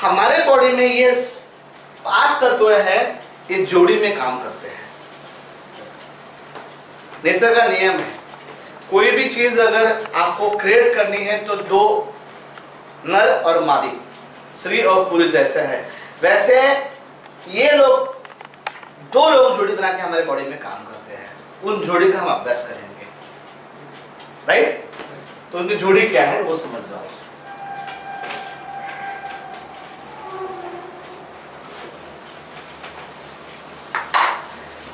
हमारे बॉडी में ये 5 तत्व है, ये जोड़ी में काम करते हैं। नेचर का नियम है, कोई भी चीज अगर आपको क्रिएट करनी है तो 2 नर और मादी, स्त्री और पुरुष जैसा है, वैसे ये लोग 2 लोग जोड़ी बना के हमारे बॉडी में काम करते हैं। उन जोड़ी का हम अभ्यास करेंगे, राइट? तो उनकी जोड़ी क्या है वो समझ जाओ।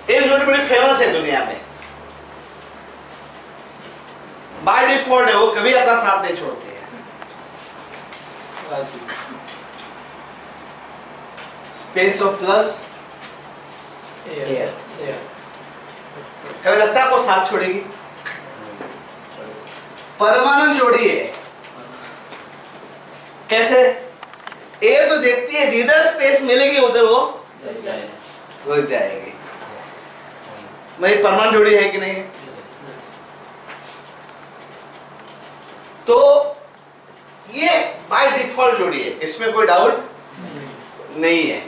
एक जोड़ी बड़ी फेमस है दुनिया में, बाय डिफॉल्ट है, वो कभी अपना साथ नहीं छोड़ती है। स्पेस और प्लस एयर। कभी लगता है आपको साथ छोड़ेगी? परमाणु जोड़ी है। कैसे? एयर तो देखती है, जिधर स्पेस मिलेगी उधर वो जाएगी। भाई परमाणु जोड़ी है कि नहीं? तो ये बाय डिफॉल्ट जोड़ी है, इसमें कोई डाउट नहीं है।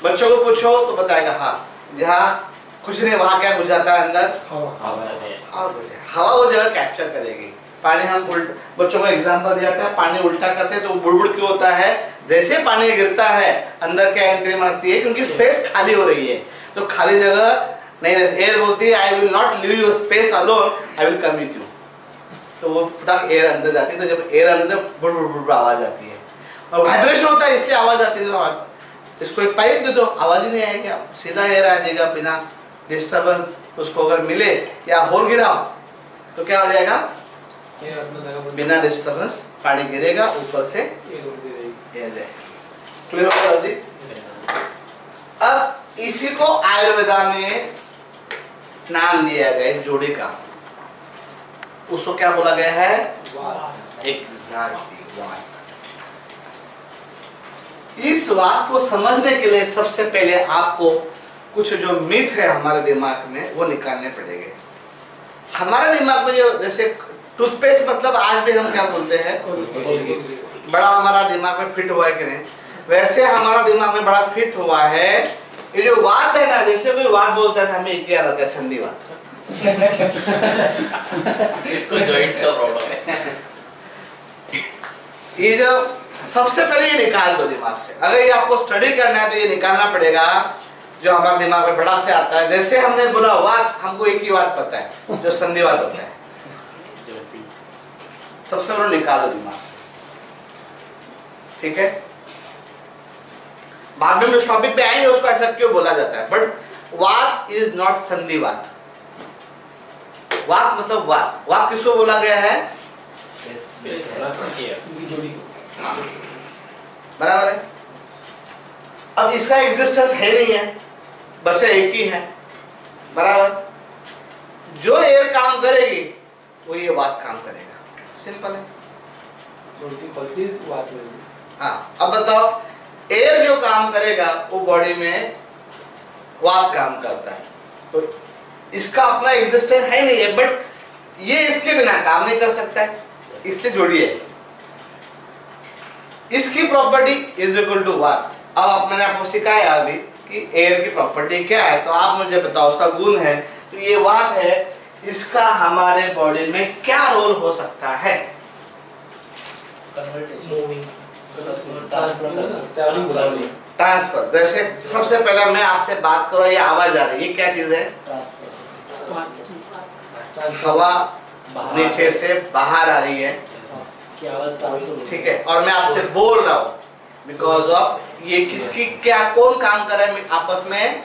बच्चों को पूछो तो बताएगा हाँ, जहाँ कुछ नहीं वहां क्या घुस जाता है अंदर? हवा वो जगह कैप्चर करेगी। पानी हम बच्चों को एग्जांपल दिया था, पानी उल्टा करते हैं तो बुड़बुड़ क्यों होता है? जैसे पानी गिरता है अंदर क्या एंट्री मारती है, क्योंकि स्पेस खाली हो रही है। तो खाली जगह नहीं, एयर बोलती है I will not leave your space alone, I will come with you. तो वो फटाक एयर अंदर जाती है, तो जब एयर अंदर बुड़ बुड़ बुड़ आवाज आती है और वाइब्रेशन होता है इसलिए आवाज आती है। तो इसको एक पाइप दे दो, आवाज ही नहीं आएगी, सीधा एयर आ जाएगा बिना डिस्टर्बेंस। उसको अगर मिले या होल गिराओ तो क्या हो जाएगा? बिना डिस्टर्बेंस पानी गिरेगा, ऊपर से एयर जाएगा। क्लियर होगा जी? अब इसी को आयुर्वेदा में नाम दिया गया है जोड़ी का। उसको क्या बोला गया है? एग्जैक्टली वात। इस बात को समझने के लिए सबसे पहले आपको कुछ जो मिथ है हमारे दिमाग में वो निकालने पड़ेंगे। हमारे दिमाग में जो जैसे टूथपेस्ट मतलब आज भी हम क्या बोलते हैं, बड़ा हमारा दिमाग में फिट हुआ है कि नहीं, वैसे हमारा दिमाग में बड़ा फिट हुआ है ये जो वात है ना। जैसे कोई वात बोलता है हमें एक याद आता है, संधि वात। इसको जॉइंट्स का प्रॉब्लम है। ये जो सबसे पहले ये निकाल दो दिमाग से। अगर ये आपको स्टडी करना है तो ये निकालना पड़ेगा जो हमारे दिमाग में बड़ा से आता है। जैसे हमने बोला वात, हमको एक ही बात पता है जो संधिवात होता है। सबसे पहले निकाल दो दिमाग से, ठीक है? बाद में उस टॉपिक पे आएंगे उसको ऐसा क्यों बोला जाता है, बट वात इज नॉट संधिवात। वात मतलब वात। वात किसको बोला गया है? बराबर है। अब इसका एग्जिस्टेंस है नहीं है, बच्चा एक ही है, बराबर। जो एयर काम करेगी वो ये वात काम करेगा, सिंपल है। हाँ, अब बताओ एयर जो काम करेगा वो बॉडी में वात काम करता है। तो इसका अपना एग्जिस्टेंस है नहीं है, बट ये इसके बिना काम नहीं कर सकता है, इसलिए जोड़ी है। इसकी प्रॉपर्टी इज इक्वल टू वात। अब मैंने आपको सिखाया अभी कि एयर की प्रॉपर्टी क्या है, तो आप मुझे बताओ उसका गुण है। तो ये वात है, इसका हमारे बॉडी में क्या रोल हो सकता है? ट्रांसफर। जैसे सबसे पहले मैं आपसे बात करूं, ये आवाज आ रही है, ये क्या चीज है? हवा नीचे से बाहर आ रही है, ठीक है? और मैं आपसे बोल रहा हूं बिकॉज ऑफ ये किसकी क्या कौन काम कर रहा है आपस में?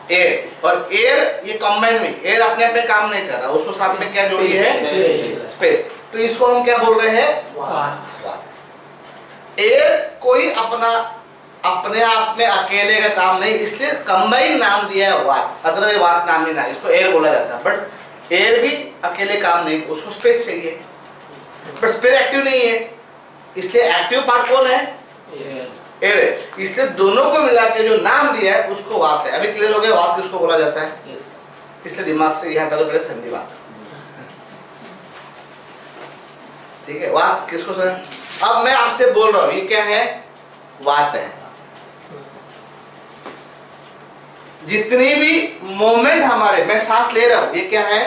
एयर और एयर, ये कंबाइन में एयर अपने आप में काम नहीं कर रहा, उसको साथ में क्या जोड़ी है? स्पेस। तो इसको हम क्या बोल रहे हैं? वात। एयर कोई अपने आप में अकेले का काम नहीं, इसलिए कंबाइन नाम दिया है वात। अदरवाइज वात नाम ही ना, इसको एयर बोला जाता है। बट एयर भी अकेले काम नहीं, उसको स्पेस चाहिए, बट स्पेस एक्टिव नहीं है, इसलिए एक्टिव पार्ट कौन है? एयर है। इसलिए दोनों को मिला के जो नाम दिया है उसको वात है। अभी क्लियर हो गया वात किसको बोला जाता है? इसलिए दिमाग से ये हटा दो पहले संधिवात, ठीक है? वात किसको अब मैं आपसे बोल रहा हूं ये क्या है? वात है। जितनी भी मोमेंट हमारे, मैं सांस ले रहा हूं ये क्या है?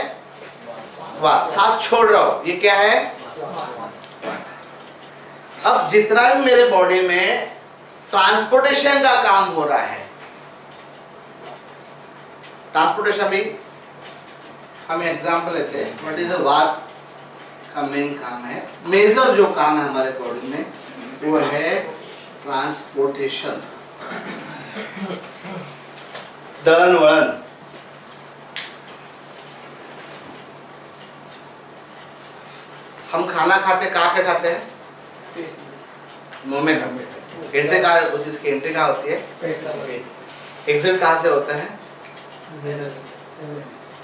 वात। सांस छोड़ रहा हूं ये क्या है? अब जितना भी मेरे बॉडी में ट्रांसपोर्टेशन का काम हो रहा है, ट्रांसपोर्टेशन भी हम एग्जांपल लेते हैं, व्हाट इज अ वात का मेन काम है, मेजर जो काम है हमारे बॉडी में वो है ट्रांसपोर्टेशन, दहन वळन। हम खाना खाते कहाँ पे खाते हैं? मुंह में खाते हैं। एंट्री कहाँ, जिसकी एंट्री कहाँ होती है? एग्जिट कहाँ से होता है?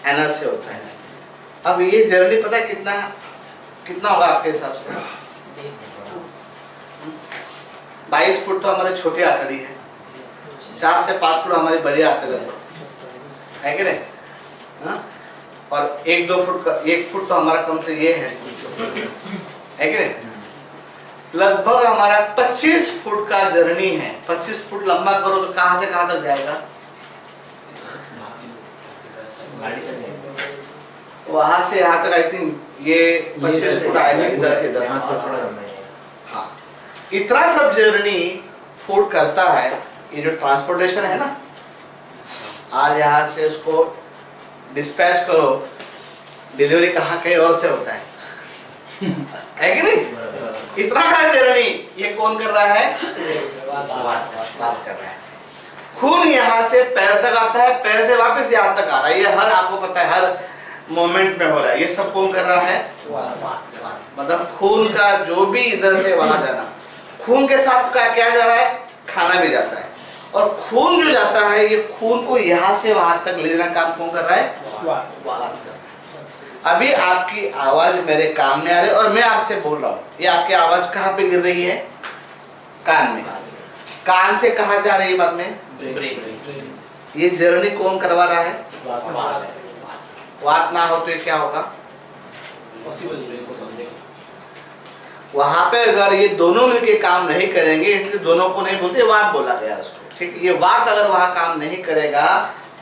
एनस से होता है। अब ये जर्नी पता है कितना कितना होगा आपके हिसाब से? 22 फुट तो हमारी छोटी आतड़ी है, 4 से 5 फुट हमारी बड़ी आतड़ी है कि नहीं? हाँ? और 1-2 फुट का, 1 फुट तो हमारा कम से ये है कि नहीं? लगभग हमारा 25 फुट का जर्नी है। 25 फुट लंबा करो तो कहां से कहां तक जाएगा? वहां से यहाँ तक। आई थिंक ये 25 फुट आएगा, इधर से इधर। हाँ, इतना सब जर्नी फूड करता है। ये जो ट्रांसपोर्टेशन है ना, आज यहाँ से उसको डिस्पैच करो, डिलीवरी कहाँ कहीं और से होता है कि नहीं? इतना बड़ा जर्नी ये कौन कर रहा है? बात कर रहा है। खून यहाँ से पैर तक आता है, पैर से वापस यहाँ तक आ रहा है। ये हर, आपको पता है, हर मोमेंट में हो रहा है। ये सब कौन कर रहा है? मतलब खून का जो भी इधर से वहां जाना, खून के साथ का क्या जा रहा है? खाना भी जाता है। और खून जो जाता है, ये खून को यहाँ से वहां तक ले जाना काम कौन कर रहा है? बात कर रहा है। अभी आपकी आवाज मेरे कान में आ रही है और मैं आपसे बोल रहा हूँ। ये आपकी आवाज कहाँ पे गिर रही है? कान में। कान से कहाँ जा रही है बाद में? ये जर्नी कौन करवा रहा है? वात ना हो तो ये क्या होगा? वहां पे अगर ये दोनों मिलके काम नहीं करेंगे, इसलिए दोनों को नहीं बोलते, वात बोला गया उसको। ठीक है, ये वात अगर वहां काम नहीं करेगा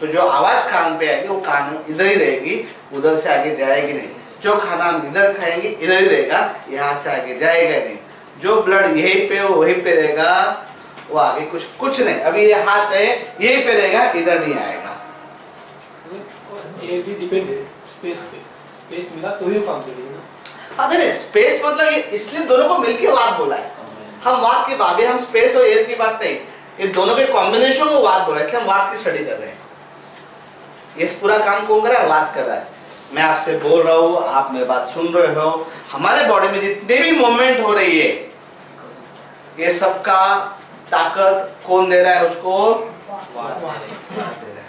तो जो आवाज कान पे आएगी वो कान इधर ही रहेगी, उधर से आगे जाएगी नहीं। जो खाना हम इधर खाएंगे इधर ही रहेगा, यहाँ से आगे जाएगा नहीं। जो ब्लड यहीं पे हो वहीं पे रहेगा, वो आगे कुछ नहीं। अभी ये हाथ है यहीं पे रहेगा, इधर नहीं आएगा। ये भी डिपेंड है स्पेस पे। स्पेस मिला तो ही काम करेगा ना। अरे स्पेस मतलब ये, इसलिए दोनों को मिलके वात बोला है। हम वात की बात, हम स्पेस और एयर की बात नहीं, ये दोनों के कॉम्बिनेशन को वात बोला है, इसलिए हम वात की स्टडी कर रहे हैं। ये पूरा काम कौन कर रहा है? वात कर रहा है। मैं आपसे बोल रहा हूँ, आप मेरी बात सुन रहे हो। हमारे बॉडी में जितने भी मूवमेंट हो रही है, ये सबका ताकत कौन दे रहा है? उसको वात दे रहा है।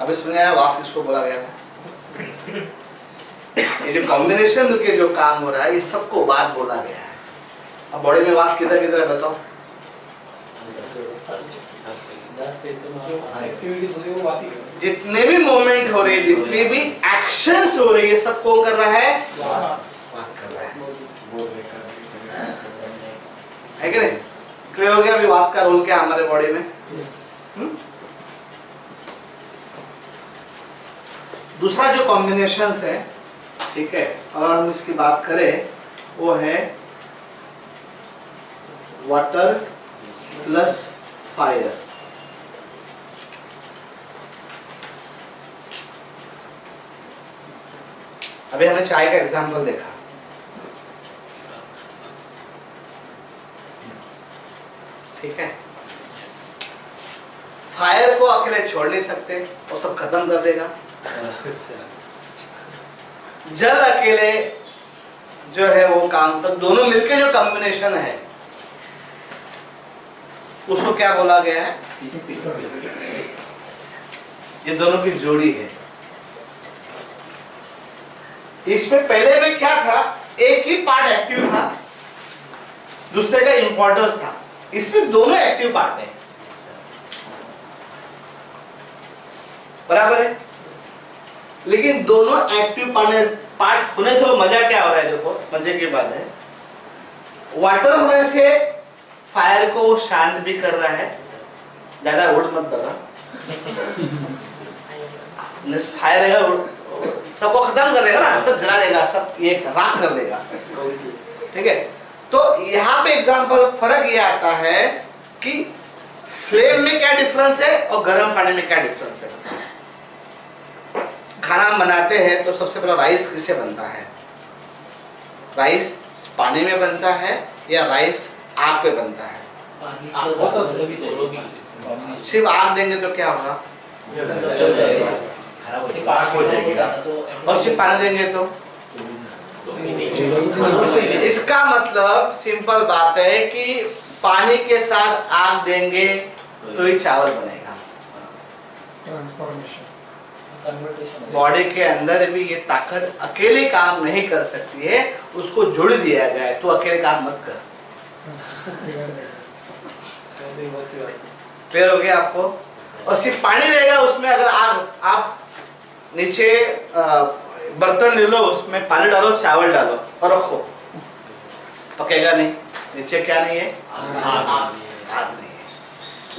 अब इसमें आया वात किसको बोला गया था? ये जो कॉम्बिनेशन मिलके जो काम हो रहा है, ये सबको वात बोला गया है। अब बॉडी में वात किधर किधर है बताओ? जितने भी मूवमेंट हो रही है, जितने भी एक्शंस हो रही है, सब कौन कर रहा है? वात कर रहा है कि नहीं? क्लियर हो गया? अभी वात का रोल क्या हमारे बॉडी में? दूसरा जो कॉम्बिनेशंस है, ठीक है, अगर हम इसकी बात करें, वो है वाटर प्लस फायर। अभी हमने चाय का एग्जांपल देखा, ठीक है। फायर को अकेले छोड़ नहीं सकते, वो सब खत्म कर देगा। जल अकेले जो है वो काम, तो दोनों मिलके जो कॉम्बिनेशन है उसको क्या बोला गया है? ये दोनों की जोड़ी है। इसमें पहले में क्या था? एक ही पार्ट एक्टिव था, दूसरे का इंपॉर्टेंस था। इसमें दोनों एक्टिव पार्ट है, बराबर है। लेकिन दोनों एक्टिव पार्ट होने से वो मजा क्या हो रहा है? देखो, मजे की बात है, वाटर होने से फायर को शांत भी कर रहा है, ज्यादा वोट मत दबा, फायर रहेगा सबको खत्म कर देगा ना, सब जला देगा, सब ये राख कर देगा, ठीक है। तो यहाँ पे एग्जांपल फर्क ये आता है कि फ्लेम में क्या डिफरेंस है और गर्म पानी में क्या डिफरेंस है। खाना बनाते हैं तो सबसे पहले राइस किससे बनता है? राइस पानी में बनता है या राइस आग पे बनता है? सिर्फ आग देंगे तो क्या होगा? और सिर्फ पानी देंगे तो? इसका मतलब सिंपल बात है कि पानी के साथ आग देंगे तो ही चावल बनेगा। बॉडी के अंदर भी ये ताकत अकेले काम नहीं कर सकती है, उसको जोड़ दिया गया है, तो अकेले काम मत कर। क्लियर हो गया आपको? और सिर्फ पानी रहेगा उसमें, अगर आप नीचे बर्तन ले लो, उसमें पानी डालो, चावल डालो और रखो, पकेगा नहीं। नीचे क्या नहीं है? आग नहीं है।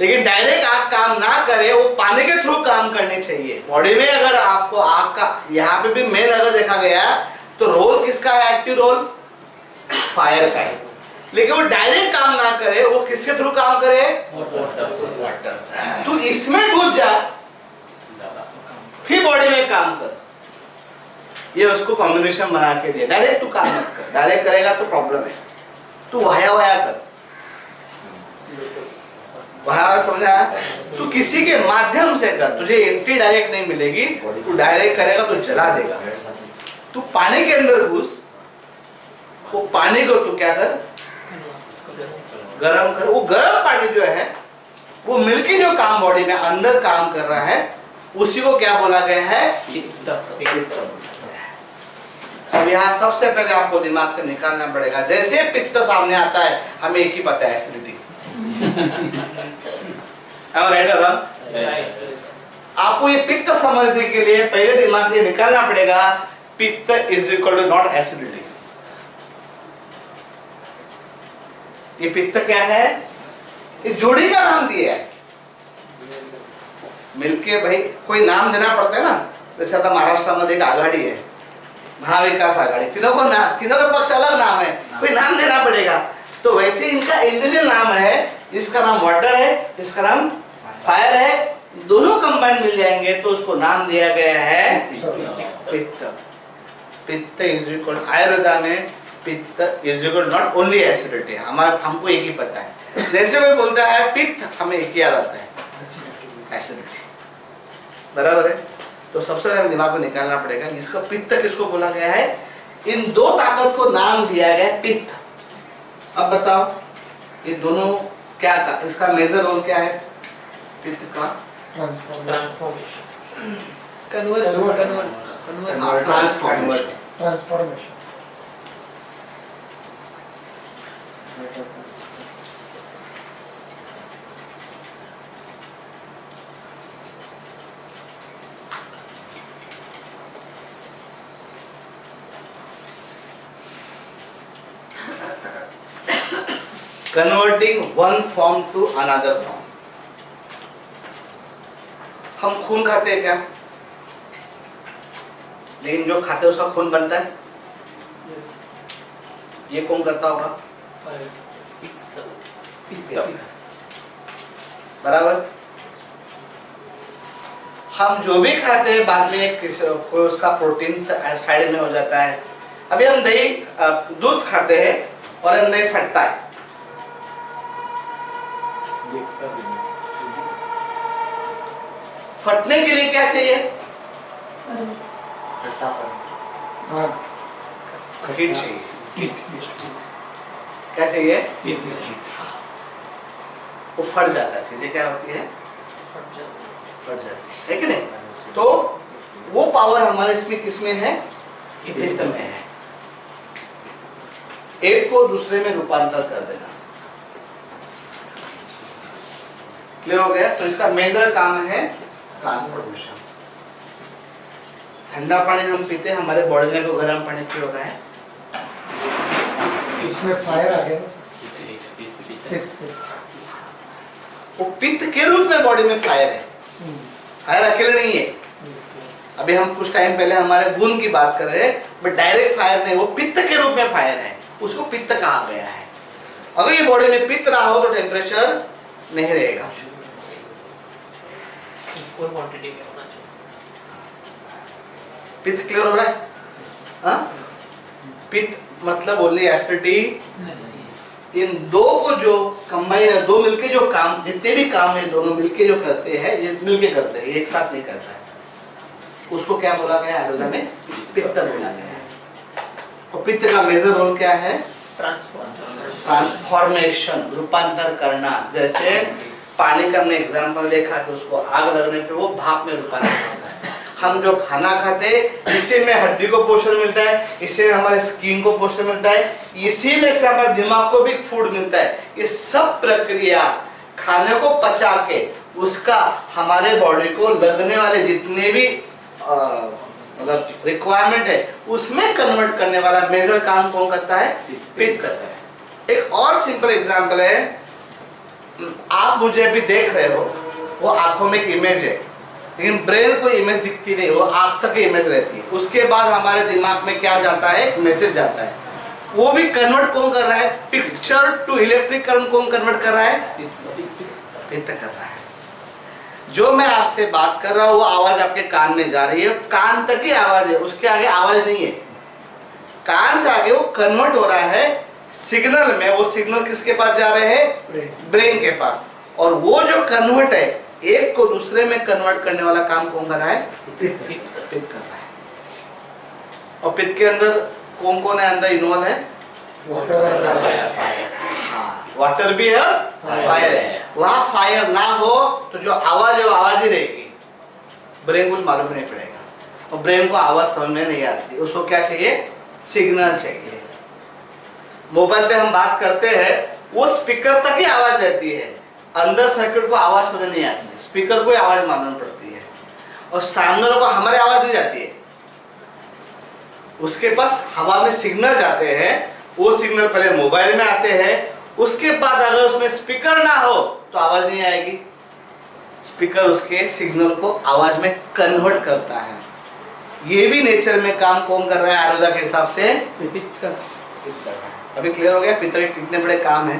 लेकिन डायरेक्ट आग काम ना करे, वो पानी के थ्रू काम करनी चाहिए। बॉडी में अगर आपको आग का, यहाँ पे भी मेन अगर देखा गया तो रोल किसका है? एक्टिव रोल फायर का है। लेकिन वो डायरेक्ट काम ना करे, वो किसके थ्रू काम करे? वाटर। तू इसमें घुस जा, फिर बॉडी में काम कर। ये उसको कॉम्बिनेशन बना के दिया। डायरेक्ट तू काम मत कर, डायरेक्ट करेगा तो प्रॉब्लम है। तू वाया कर, वहां समझा? तू किसी के माध्यम से कर, तुझे एंट्री डायरेक्ट नहीं मिलेगी। तू डायरेक्ट करेगा तो जला देगा। तू पानी के अंदर घुस, वो पानी को तू क्या कर? गरम कर। वो गरम पानी जो है, वो मिलके जो काम बॉडी में अंदर काम कर रहा है, उसी को क्या बोला गया है? पित्त। अब यहाँ सबसे पहले आपको दिमाग से निकालना पड़ेगा, जैसे पित्त सामने आता है हमें एक ही पता है, एसिडिटी। आपको ये पित्त समझने के लिए पहले दिमाग से निकालना पड़ेगा, पित्त is equal to not acidity. ये पित्त क्या है? ये जोड़ी का नाम दिया है मिलके। भाई कोई नाम देना पड़ता है ना, जैसे आता महाराष्ट्र में एक आघाड़ी है, महाविकास आघाड़ी, तीनों का पक्ष अलग नाम है, कोई नाम देना पड़ेगा। तो वैसे इनका इंडिविजुअल नाम है, जिसका नाम वाटर है, जिसका नाम फायर है, दोनों कंबाइन मिल जाएंगे तो उसको नाम दिया गया है पित्त। पित्त इज इक्वल, आयुर्वेदा में पित्त is equal not only acidity. हमको एक ही पता है। जैसे कोई बोलता है पित्त, हमें एक ही याद आता है, एसिडिटी। बराबर है? तो सबसे पहले दिमाग में निकालना पड़ेगा इसका पित्त किसको बोला गया है। इन दो ताकत को नाम दिया गया है पित्त। अब बताओ ये दोनों क्या का, इसका मेजर रोल क्या है पित्त का? Transformation. Converting one form to another form। हम खून खाते हैं क्या? लेकिन जो खाते हैं उसका खून बनता है, ये कौन करता होगा? बराबर। हम जो भी खाते हैं बाद में कोई उसका प्रोटीन साइड में हो जाता है। अभी हम दही दूध खाते हैं और हम दही फटता है, फटने के लिए क्या चाहिए? हीट चाहिए। क्या चाहिए? वो फट जाता है, चीजें क्या होती है? फट जाती है कि नहीं? तो वो पावर हमारे इसमें किसमें है? पित्त में है। एक को दूसरे में रूपांतर कर देना। क्लियर हो गया? तो इसका मेजर काम है ट्रांसफॉर्मेशन। ठंडा पानी हम पीते हैं, हमारे बॉडी में को गर्म पानी क्यों हो रहा है? उसमें फायर आ गया ना सर। वो पित्त के रूप में बॉडी में फायर है, फायर अकेले नहीं है। अभी हम कुछ टाइम पहले हमारे गुण की बात कर रहे हैं, बट डायरेक्ट फायर नहीं, वो पित्त के रूप में फायर है, उसको पित्त कहा गया है। अगर ये बॉडी में पित्त ना हो तो टेम्परेचर नहीं रहेगा। इक्वल क्वांटिटी में होना चाहिए। पित्त क्लियर हो रहा है? हाँ? पित्त मतलब ओनली एसिडिटी। इन दो को जो कंबाइन है, दो मिलके जो काम, जितने भी काम है दोनों मिलके जो करते हैं, ये मिलके करते हैं, एक साथ नहीं करता है। उसको क्या बोला गया आयुर्वेद में? पित्त बोला गया है। और पित्त का मेजर रोल क्या है? ट्रांसफॉर्मेशन, रूपांतर करना। जैसे पानी का हमने एग्जांपल देखा कि उसको आग लगने पे वो भाप में रूपांतर होता है। हम जो खाना खाते हैं इसी में हड्डी को पोषण मिलता है, इसी में हमारे स्किन को पोषण मिलता है, इसी में से हमारे दिमाग को भी फूड मिलता है। ये सब प्रक्रिया खाने को पचा के उसका हमारे बॉडी को लगने वाले जितने भी मतलब रिक्वायरमेंट है उसमें कन्वर्ट करने वाला मेजर काम कौन करता है? पित्त करता है। एक और सिंपल एग्जांपल है, आप मुझे अभी देख रहे हो, वो आंखों में एक इमेज है, लेकिन ब्रेन को इमेज दिखती नहीं, वो आंख तक इमेज रहती है। उसके बाद हमारे दिमाग में क्या जाता है? मैसेज जाता है। वो भी कन्वर्ट कौन कर रहा है? पिक्चर टू इलेक्ट्रिक करंट कौन कन्वर्ट कर रहा है? पित्त कर रहा है। जो मैं आपसे बात कर रहा हूँ वो आवाज आपके कान में जा रही है, कान तक ही आवाज है, उसके आगे आवाज नहीं है। कान से आगे वो कन्वर्ट हो रहा है सिग्नल में। वो सिग्नल किसके पास जा रहे हैं? ब्रेन के पास। और वो जो कन्वर्ट है, एक को दूसरे में कन्वर्ट करने वाला काम कौन कर रहा है? पित्त कर रहा है। और पित्त के अंदर कौन कौन है अंदर इन्वॉल्व है? वाटर भी है, फायर है। वहां फायर ना हो तो जो आवाज है वो आवाज ही रहेगी, ब्रेन कुछ मालूम नहीं पड़ेगा। और ब्रेन को आवाज समझ में नहीं आती, उसको क्या चाहिए? सिग्नल चाहिए। मोबाइल पे हम बात करते हैं, वो स्पीकर तक ही आवाज रहती है, अंदर सर्किट को आवाज समझ नहीं आती है, स्पीकर को आवाज मालूम पड़ती है। और सामने वालों को हमारे आवाज नहीं जाती है, उसके पास हवा में सिग्नल जाते हैं, वो सिग्नल पहले मोबाइल में आते हैं, उसके बाद अगर उसमें स्पीकर ना हो तो आवाज नहीं आएगी। स्पीकर उसके सिग्नल को आवाज में कन्वर्ट करता है। ये भी नेचर में काम कौन कर रहा है आयुर्वेद के हिसाब से? पित्त कर रहा है। अभी क्लियर हो गया पित्त के कितने बड़े काम है?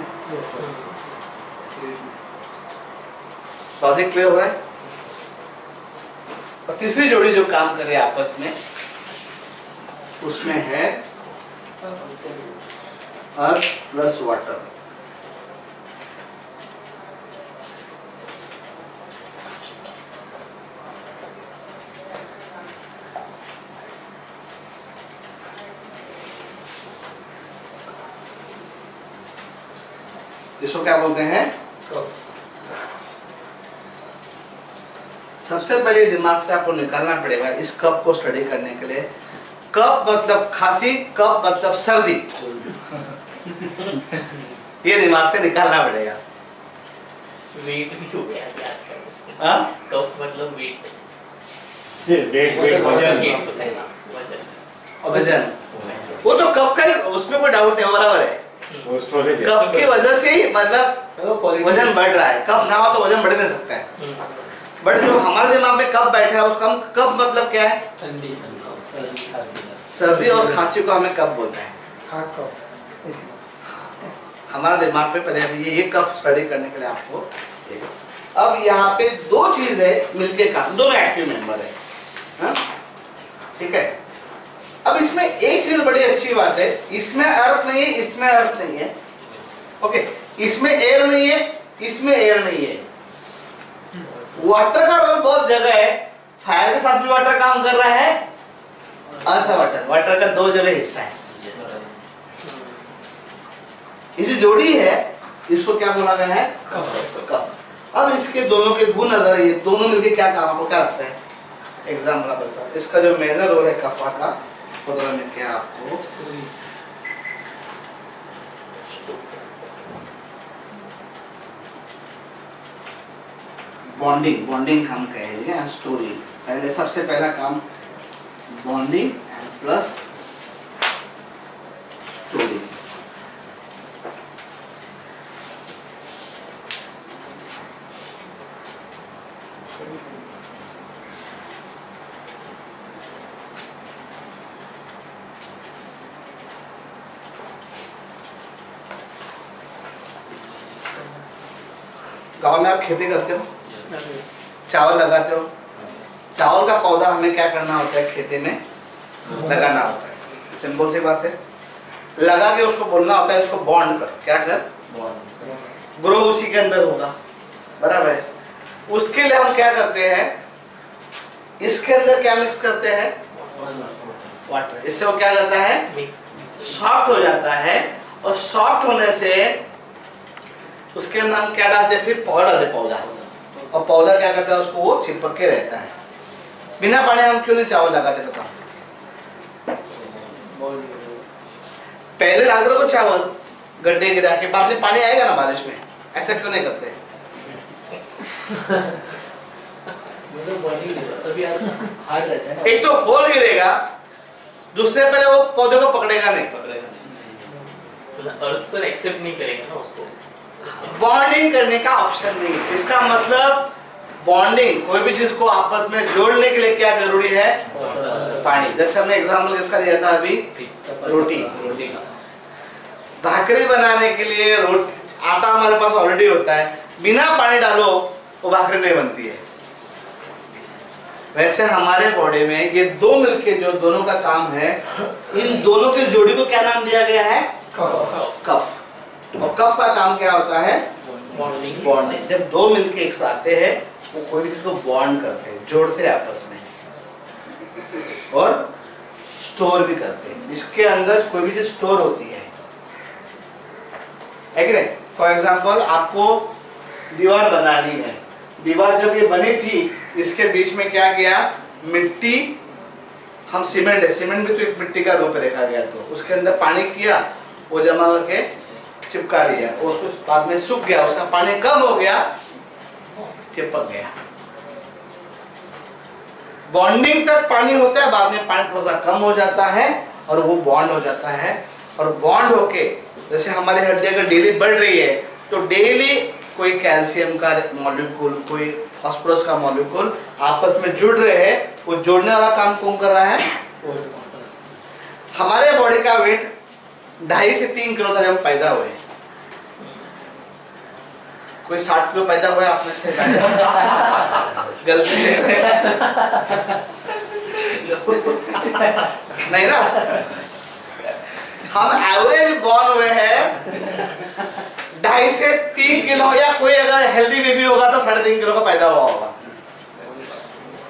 तो अधिक क्लियर हो रहा है। और तीसरी जोड़ी जो काम कर रहे हैं आपस में, उसमें है अर्थ प्लस वाटर। इसको क्या बोलते हैं? सबसे पहले दिमाग से आपको निकालना पड़ेगा इस कप को स्टडी करने के लिए। कप मतलब खांसी, कप मतलब सर्दी। ये दिमाग से निकालना पड़ेगा। वेट भी हो गया क्या आजकल? हाँ? कप मतलब वेट। वजन। वो तो कप का ही, उसमें कोई डाउट नहीं, बराबर है। कप की वजह से ही मतलब वजन बढ़ रहा है। कप ना हो तो वजन बढ़ नहीं सकता है। बट जो हमारे दिमाग में कप बैठा है उसका हम कप मतलब क्या है? ठंडी, सर्दी और खांसी को हमें कप बोलते हैं। हाँ कफ। हमारा दिमाग पे पहले अभी ये कप स्टडी करने के लिए आपको देखो। अब यहाँ पे दो चीज है मिलके काम, दोनों एक्टिव मेंबर है, हाँ? ठीक है। अब इसमें एक चीज बड़ी अच्छी बात है, इसमें अर्थ नहीं है, इसमें अर्थ नहीं है। ओके, इसमें एयर नहीं है, इसमें एयर नहीं है। वाटर का रोल बहुत जगह है, फायर के साथ भी वाटर काम कर रहा है, अर्थ वाटर, वाटर का दो जगह हिस्सा है। ये जो जोड़ी है इसको क्या बोला गया है? कप। अब इसके दोनों के गुण अगर ये दोनों मिलके क्या काम, आपको क्या लगता है? एग्जाम्पल बताओ। इसका जो मेजर रोल है कफा का, बदला में क्या आपको बॉन्डिंग, बॉन्डिंग हम कहेंगे, स्टोरी। पहले सबसे पहला काम बॉन्डिंग एंड प्लस स्टोरी। गांव में आप खेती करते हो, चावल लगाते हो, चावल का पौधा हमें क्या करना होता है, खेती में लगाना होता है। सिंपल सी बात है, लगा के उसको बोलना होता है इसको बॉन्ड कर, क्या कर, ग्रो उसी के अंदर होगा, बराबर है। उसके लिए हम क्या करते हैं, इसके अंदर क्या मिक्स करते हैं, वाटर। इससे वो क्या जाता है, सॉफ्ट हो जाता है, और सॉफ्ट होने से उसके अंदर हम क्या डालते हैं, फिर पौधा डालते, पौधा, और पौधा क्या करता है, उसको वो चिपक के रहता है। बिना पानी हम क्यों नहीं चावल लगाते, बताओ। पहले डालते रहो चावल गड्ढे गिरा के, बाद में पानी आएगा ना बारिश में, ऐसा क्यों नहीं करते। एक तो होल गिरेगा, दूसरे पहले वो पौधे को पकड़ेगा नहीं, अर्थ सर एक्सेप्ट नहीं करेगा ना उसको, बॉन्डिंग करने का ऑप्शन नहीं है। इसका मतलब बॉन्डिंग, कोई भी चीज को आपस में जोड़ने के लिए क्या जरूरी है, पानी। जैसे हमने एग्जाम्पल किसका लिया था अभी, रोटी। भाकरी बनाने के लिए रोटी, आटा हमारे पास ऑलरेडी होता है, बिना पानी डालो वो भाकरी नहीं बनती है। वैसे हमारे बॉडी में ये दो मिलके जो दोनों का काम है, इन दोनों की जोड़ी को क्या नाम दिया गया है, कफ। और कफ का काम क्या होता है, बॉन्डिंग। जब दो मिलके एक साथ आते हैं, वो कोई भी चीज को बॉन्ड करते हैं, जोड़ते हैं आपस में, और स्टोर भी करते हैं। इसके अंदर कोई भी चीज स्टोर होती है कि नहीं। फॉर एग्जाम्पल आपको दीवार बनानी है, दीवार जब ये बनी थी, इसके बीच में क्या किया, मिट्टी, हम सीमेंट है, सीमेंट भी तो एक मिट्टी का रूप है देखा गया, तो उसके अंदर पानी किया, वो जमा करके चिपका लिया, उसको बाद में सूख गया, उसका पानी कम हो गया, चिपक गया। बॉन्डिंग तक पानी होता है, बाद में पानी थोड़ा सा कम हो जाता है और वो बॉन्ड हो जाता है। और बॉन्ड होके, जैसे हमारी हड्डी अगर डेली बढ़ रही है, तो डेली कोई कैल्शियम का मॉलिक्यूल, कोई फास्फोरस का मॉलिक्यूल आपस में जुड़ रहे हैं, वो जोड़ने वाला काम कौन कर रहा है। हमारे बॉडी का वेट 2.5 से 3 किलो था जब पैदा हुए। कोई 60 किलो पैदा हुआ आप में से गलती से नहीं ना, हम एवरेज बॉर्न हुए हैं 2.5 से 3 किलो, या कोई अगर हेल्दी बेबी होगा तो 3.5 किलो का पैदा हुआ होगा,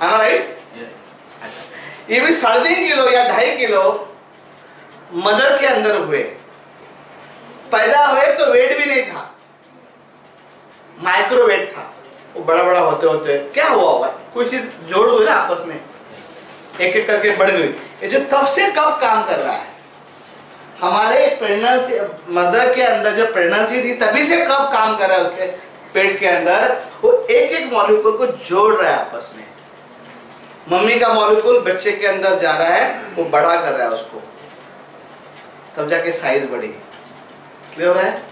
राइट। ये भी 3.5 किलो या 2.5 किलो मदर के अंदर हुए, पैदा हुए तो वेट भी नहीं था, माइक्रोवेट था। वो बड़ा बड़ा होते होते क्या हुआ होगा, कोई चीज जोड़ हुई ना आपस में, एक एक करके बढ़ गई। ये जो तब से कब काम कर रहा है, हमारे प्रेगनेंसी, मदर के अंदर जब प्रेगनेंसी थी तभी से कब काम कर रहा है, उसके पेट के अंदर वो एक एक मॉलिक्यूल को जोड़ रहा है आपस में। मम्मी का मॉलिक्यूल बच्चे के अंदर जा रहा है, वो बड़ा कर रहा है उसको, तब जाके साइज बढ़ी। क्लियर हो रहा है।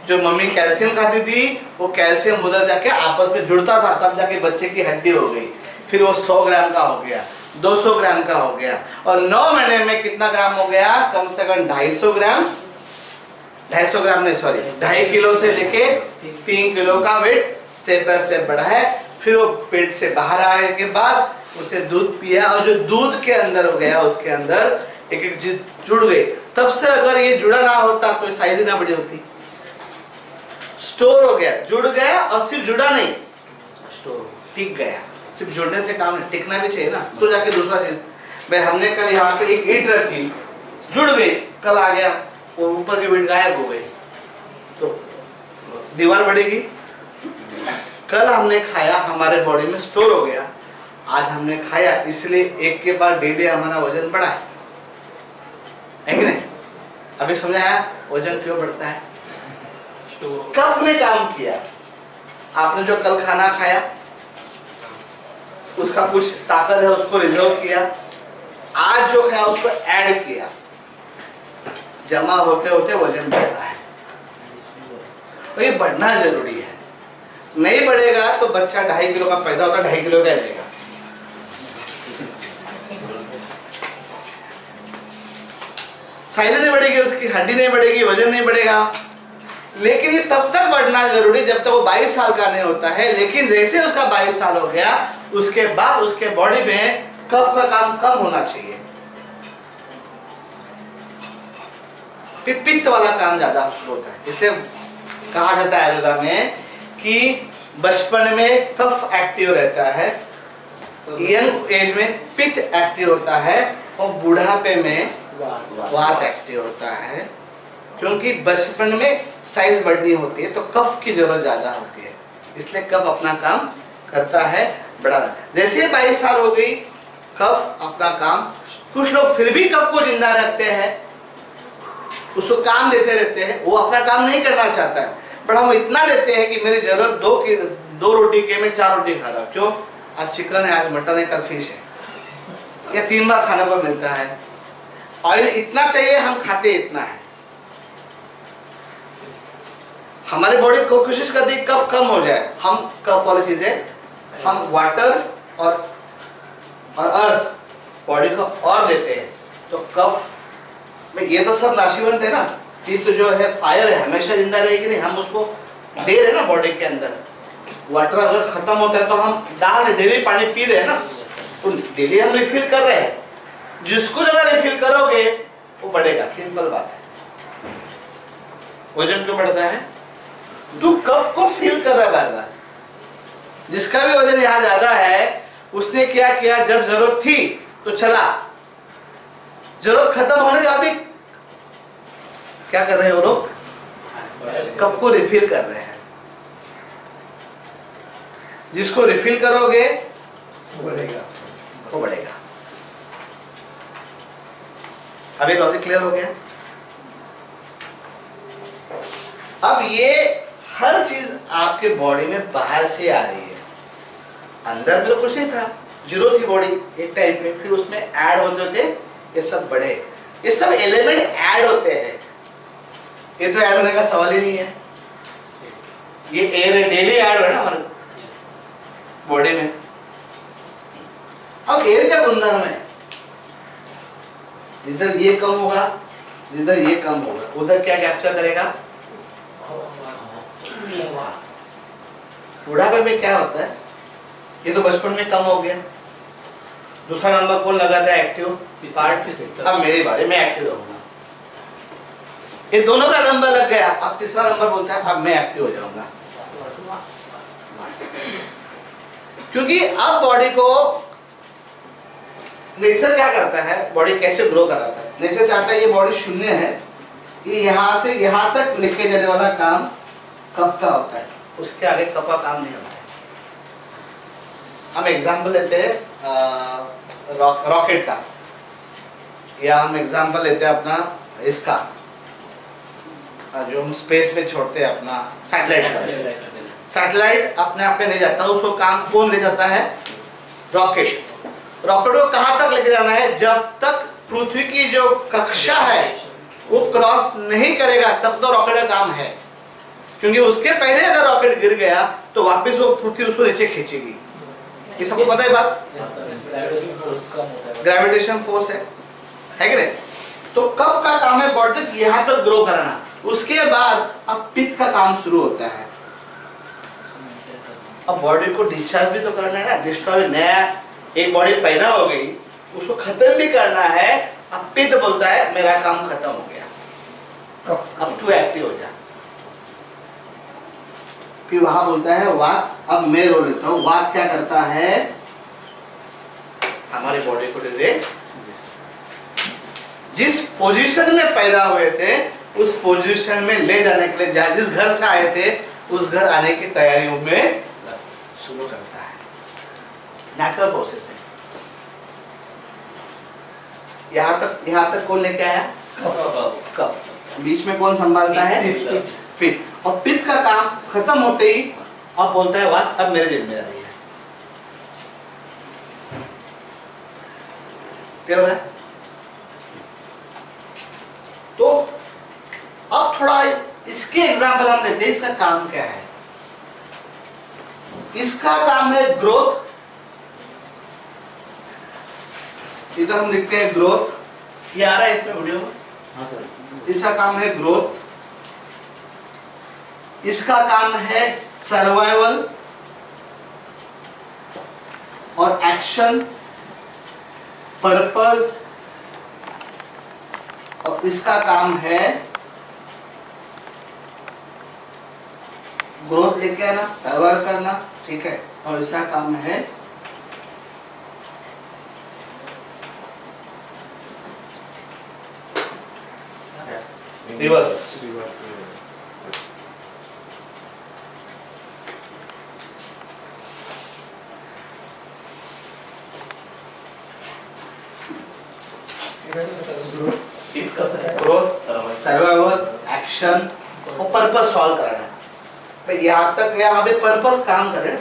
जो मम्मी कैल्शियम खाती थी, वो कैल्शियम उधर जाके आपस में जुड़ता था, तब जाके बच्चे की हड्डी हो गई, फिर वो 100 ग्राम का हो गया, 200 ग्राम का हो गया, और 9 महीने में कितना ग्राम हो गया, कम से कम 250 ग्राम, 250 ग्राम नहीं सॉरी 2.5 किलो से लेके 3 किलो का वेट स्टेप बाय स्टेप बढ़ा है। फिर वो पेट से बाहर आने के बाद उसे दूध पिया, और जो दूध के अंदर हो गया, उसके अंदर एक एक चीज जुड़ गई। तब से अगर ये जुड़ा ना होता तो साइज ही ना बड़ी होती। स्टोर हो गया, जुड़ गया, और सिर्फ जुड़ा नहीं, स्टोर टिक गया। सिर्फ जुड़ने से काम नहीं, टिकना भी चाहिए ना, तो जाके दूसरा चीज। भाई हमने कल यहाँ पे एक ईंट रखी, जुड़ गई, कल आ गया वो ऊपर की ईंट गायब हो गई, तो दीवार बढ़ेगी। कल हमने खाया, हमारे बॉडी में स्टोर हो गया, आज हमने खाया, इसलिए एक के बाद डेली हमारा वजन बढ़ा है कि नहीं। अभी समझ आया वजन क्यों बढ़ता है। कब ने काम किया, आपने जो कल खाना खाया उसका कुछ ताकत है, उसको रिजर्व किया, आज जो खाया उसको ऐड किया, जमा होते होते वजन बढ़ रहा है। तो ये बढ़ना जरूरी है। नहीं बढ़ेगा तो बच्चा 2.5 किलो का पैदा होता है, 2.5 किलो का रहेगा। साइज नहीं बढ़ेगी, उसकी हड्डी नहीं बढ़ेगी, वजन नहीं बढ़ेगा। लेकिन ये तब तक बढ़ना जरूरी जब तक वो 22 साल का नहीं होता है। लेकिन जैसे उसका 22 साल हो गया उसके बाद उसके बॉडी में कफ का काम कम होना चाहिए, पित्त वाला काम ज्यादा शुरू होता है। इसलिए कहा जाता है आयुर्वेदा में कि बचपन में कफ एक्टिव रहता है, यंग एज में पित्त एक्टिव होता है और बुढ़ापे में वात एक्टिव होता है। क्योंकि बचपन में साइज बढ़नी होती है तो कफ की जरूरत ज्यादा होती है, इसलिए कफ अपना काम करता है बड़ा। जैसे 22 साल हो गई कफ अपना काम, कुछ लोग फिर भी कफ को जिंदा रखते हैं, उसको काम देते रहते हैं, वो अपना काम नहीं करना चाहता है, बट हम इतना देते हैं कि मेरी जरूरत 2 रोटी के मैं 4 रोटी खा रहा हूँ। क्यों? आज चिकन है, आज मटन है, कल फिश है, या 3 बार खाने को मिलता है, ऑयल इतना चाहिए, हम खाते इतना है। हमारी बॉडी को कोशिश करती है कफ कम हो जाए, हम कफ वाली चीजें हम वाटर और अर्थ बॉडी को और देते हैं, तो कफ में ये तो सब नाशीवंत है ना, ये तो जो है फायर है, हमेशा जिंदा रहेगी नहीं, हम उसको दे रहे ना बॉडी के अंदर। वाटर अगर खत्म होता है तो हम डाल रहे, डेली पानी पी रहे हैं ना, तो डेली हम रिफिल कर रहे हैं। जिसको ज्यादा रिफिल करोगे वो बढ़ेगा, सिंपल बात है। वजन क्यों बढ़ता है? तू कफ को फील कर रहा है बार बार। जिसका भी वजन यहाँ ज्यादा है उसने क्या किया, जब जरूरत थी तो चला, जरूरत खत्म होने के बाद भी क्या कर रहे हैं वो लोग? कफ को रिफिल कर रहे हैं। जिसको रिफिल करोगे वो बढ़ेगा। अभी लॉजिक क्लियर हो गया? अब ये हर चीज आपके बॉडी में बाहर से आ रही है, अंदर में तो कुछ नहीं था, जीरो थी बॉडी एक टाइम पे, फिर उसमें ऐड होते होते ये सब बढ़े। ये सब एलिमेंट ऐड होते हैं, ये तो ऐड होने का सवाल ही नहीं है। ये एयर डेली ऐड हो रहा है ना हमारे बॉडी में। अब एयर क्या गुणधर्म है? जिधर ये कम होगा, जिधर ये कम होगा, उधर क्या कैप्चर करेगा? बुढ़ापे में क्या होता है? ये तो बचपन में कम हो गया। दूसरा नंबर कौन लगाता है एक्टिव पार्ट? अब मेरी बारी, मैं एक्टिव रहूंगा। ये दोनों का नंबर लग गया, अब तीसरा नंबर बोलता है अब मैं एक्टिव हो जाऊंगा। क्योंकि अब बॉडी को नेचर क्या करता है, बॉडी कैसे ग्रो कराता है? नेचर चाहता है ये बॉडी शून्य है, ये यहाँ से यहाँ तक लेके जाने वाला काम कफ का होता है, उसके आगे कफ का काम नहीं होता है। हम एग्जाम्पल लेते हैं रॉकेट का, या हम एग्जाम्पल लेते हैं अपना इसका जो हम स्पेस में छोड़ते हैं अपना सैटेलाइट का। सैटेलाइट अपने आप में नहीं जाता, उसको काम कौन ले जाता है? रॉकेट। रॉकेट को कहाँ तक लेके जाना है? जब तक पृथ्वी की जो कक्षा है वो क्रॉस नहीं करेगा तब तो रॉकेट का काम है। क्योंकि उसके पहले अगर रॉकेट गिर गया तो वापस वो पृथ्वी उसको नीचे खींचेगी। ये सबको पता है बात? ग्रेविटेशन फोर्स है कि नहीं? तो कब का काम है बॉडी तक यहाँ तक ग्रो करना, उसके बाद अब पित्त का काम शुरू होता है। अब बॉडी को डिस्चार्ज भी तो करना है ना, डिस्ट्रॉय। नया एक बॉडी पैदा हो गई, उसको खत्म भी करना है। अब पित्त बोलता है मेरा काम खत्म हो गया, अब तू एक्टिव हो जा। फिर वहां बोलता है वात, अब मैं रो लेता हूं। वात क्या करता है? हमारी बॉडी को डायरेक्ट जिस पोजीशन में पैदा हुए थे उस पोजीशन में ले जाने के लिए, जिस घर से आए थे उस घर आने की तैयारियों में शुरू करता है। नेचुरल प्रोसेस है। यहां तक कौन लेके आया? कफ। बीच में कौन संभालता है? पित्त। और पित्त का काम खत्म होते ही अब बोलता है वात, अब मेरे जिम्मेदारी है। क्या हो रहा है? तो अब थोड़ा इसके एग्जाम्पल हम लेते हैं, इसका काम क्या है। इसका काम है ग्रोथ, इधर हम लिखते हैं ग्रोथ, ये आ रहा है इसमें वीडियो में। हाँ सर। इसका काम है ग्रोथ, इसका काम है सर्वाइवल और एक्शन, पर्पस, और इसका काम है ग्रोथ लेके आना, सर्वाइव करना, ठीक है, और इसका काम है रिवर्स। ग्रोथ, सर्वाइवल, एक्शन और पर्पस सॉल्व करना है। भाई यहाँ तक यहाँ पे पर्पस काम करे ना,